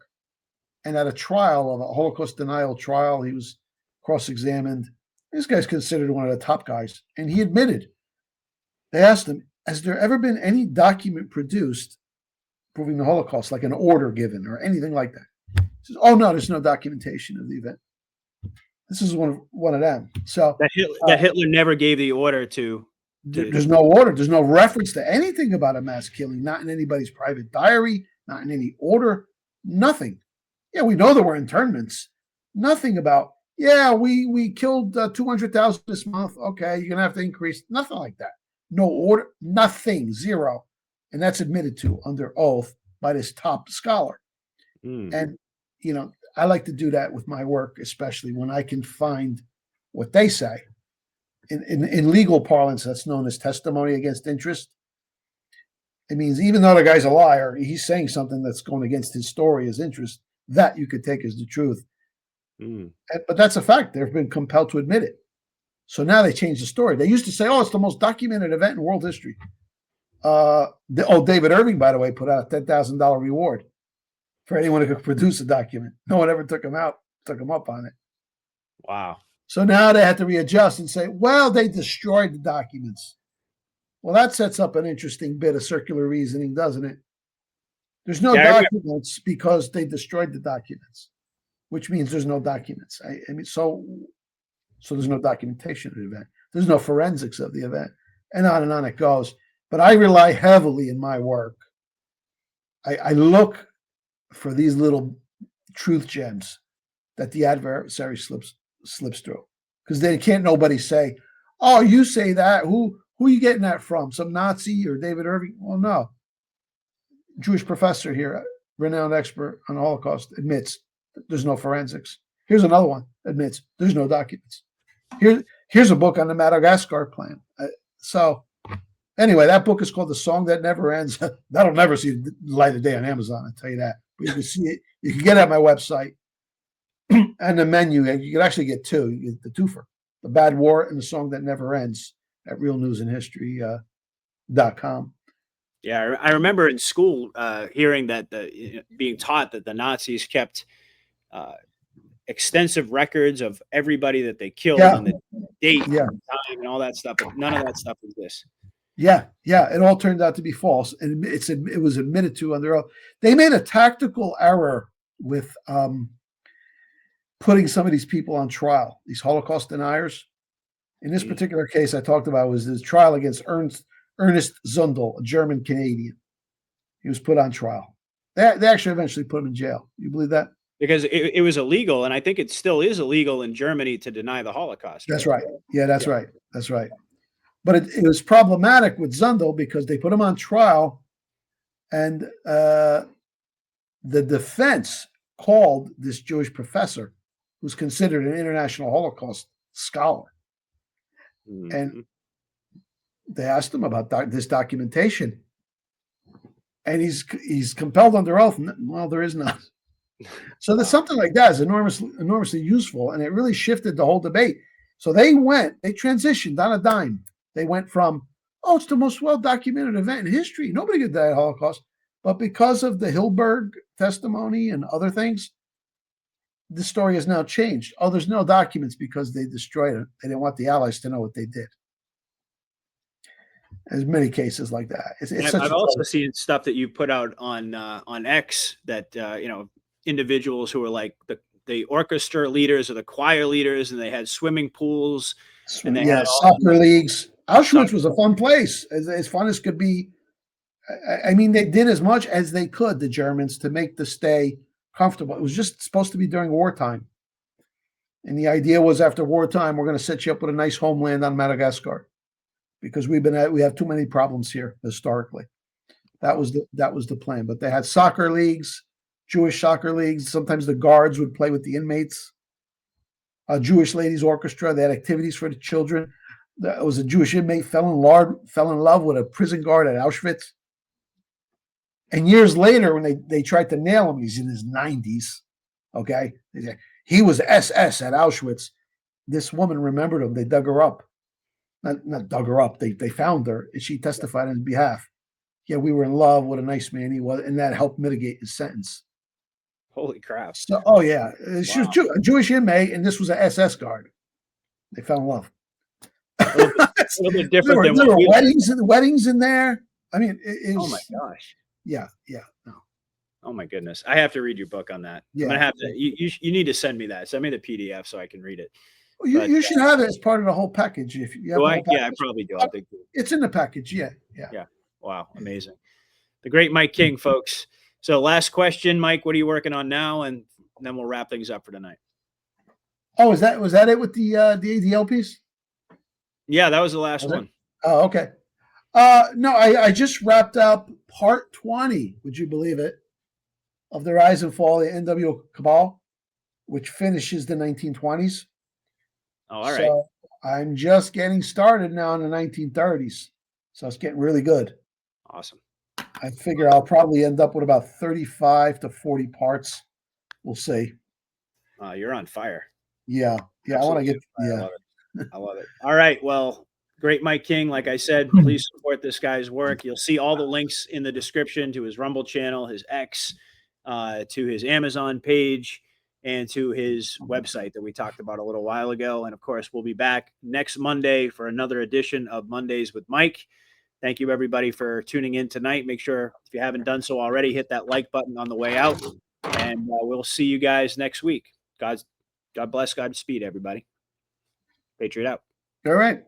and at a trial, of a Holocaust denial trial, he was cross-examined. This guy's considered one of the top guys, and he admitted. They asked him, has there ever been any document produced proving the Holocaust, like an order given or anything like that? He says, oh, no, there's no documentation of the event. This is one of them. So that Hitler never gave the order to. There's no order. There's no reference to anything about a mass killing, not in anybody's private diary, not in any order, nothing. Yeah, we know there were internments. Nothing about, we killed 200,000 this month. Okay, you're going to have to increase. Nothing like that. No order, nothing, zero. And that's admitted to under oath by this top scholar. Mm. And, I like to do that with my work, especially when I can find what they say. In legal parlance, that's known as testimony against interest. It means even though the guy's a liar, he's saying something that's going against his story, his interest, that you could take as the truth. Mm. But that's a fact. They've been compelled to admit it. So now they changed the story. They used to say, it's the most documented event in world history. David Irving, by the way, put out a $10,000 reward for anyone who could produce a document. No one ever took him up on it. Wow. So now they had to readjust and say, they destroyed the documents. Well, that sets up an interesting bit of circular reasoning, doesn't it? There's no documents because they destroyed the documents, which means there's no documents. So there's no documentation of the event. There's no forensics of the event, and on it goes. But I rely heavily in my work. I look for these little truth gems that the adversary slips through, because then can't nobody say, you say that, who are you getting that from, some Nazi or David Irving? Well, no. Jewish professor here, renowned expert on the Holocaust, admits that there's no forensics. Here's another one. Admits there's no documents. Here's a book on the Madagascar plan. So anyway, that book is called The Song That Never Ends. That'll never see the light of day on Amazon, I'll tell you that. But you can see it. You can get it at my website. And the menu, you can actually get two. You get the twofer, The Bad War and The Song That Never Ends at realnewsandhistory.com. Yeah, I remember in school hearing that being taught that the Nazis kept extensive records of everybody that they killed and the date and time and all that stuff, but none of that stuff exists. Yeah, it all turned out to be false, and it was admitted to under oath. They made a tactical error with putting some of these people on trial, these Holocaust deniers. In this particular case I talked about was the trial against Ernst Zundel, a German Canadian. He was put on trial. They actually eventually put him in jail. You believe that? Because it was illegal, and I think it still is illegal in Germany to deny the Holocaust. That's right. Yeah, that's right. That's right. But it was problematic with Zundel because they put him on trial, and the defense called this Jewish professor, who's considered an international Holocaust scholar, and they asked him about this documentation, and he's compelled under oath. Well, there is none. So there's something like that is enormously useful, and it really shifted the whole debate. So they transitioned on a dime. They went from, it's the most well-documented event in history. Nobody could die of the Holocaust. But because of the Hilberg testimony and other things, the story has now changed. Oh, there's no documents because they destroyed it. They didn't want the Allies to know what they did. There's many cases like that. I've also seen stuff that you put out on X that individuals who were like the orchestra leaders or the choir leaders, and they had swimming pools, and they had soccer leagues. Auschwitz was a fun place, as fun as could be. I mean, they did as much as they could, the Germans, to make the stay comfortable. It was just supposed to be during wartime, and the idea was after wartime, we're going to set you up with a nice homeland on Madagascar, because we have too many problems here historically. That was the plan. But they had soccer leagues, Jewish soccer leagues. Sometimes the guards would play with the inmates. A Jewish ladies orchestra. They had activities for the children. There was a Jewish inmate fell in love with a prison guard at Auschwitz. And years later, when they tried to nail him, he's in his 90s. Okay, he was SS at Auschwitz. This woman remembered him. They dug her up. Not dug her up. They found her, and she testified on his behalf. Yeah, we were in love. What a nice man he was, and that helped mitigate his sentence. Holy crap! So, she was a Jewish inmate, and this was an SS guard. They fell in love. A little bit different there were weddings in there. I mean, oh my gosh! Yeah. No. Oh my goodness! I have to read your book on that. Yeah. I'm gonna have to. You need to send me that. Send me the PDF so I can read it. Well, you should have it as part of the whole package. If you have I probably do. It's in the package. Yeah. Wow, amazing. The great Mike King, folks. So last question, Mike, what are you working on now? And then we'll wrap things up for tonight. Oh, was that it with the ADL piece? Yeah, that was the last one. Oh, okay. No, I just wrapped up part 20, would you believe it, of the rise and fall of the NWO cabal, which finishes the 1920s. Oh, all right. So I'm just getting started now in the 1930s. So it's getting really good. Awesome. I figure I'll probably end up with about 35 to 40 parts. We'll see. You're on fire. Yeah. Absolutely. I want to get. Yeah. I love it. All right. Well, great Mike King. Like I said, please support this guy's work. You'll see all the links in the description to his Rumble channel, his X, to his Amazon page, and to his website that we talked about a little while ago. And of course, we'll be back next Monday for another edition of Mondays with Mike. Thank you, everybody, for tuning in tonight. Make sure, if you haven't done so already, hit that like button on the way out. And we'll see you guys next week. God bless, Godspeed, everybody. Patriot out. All right.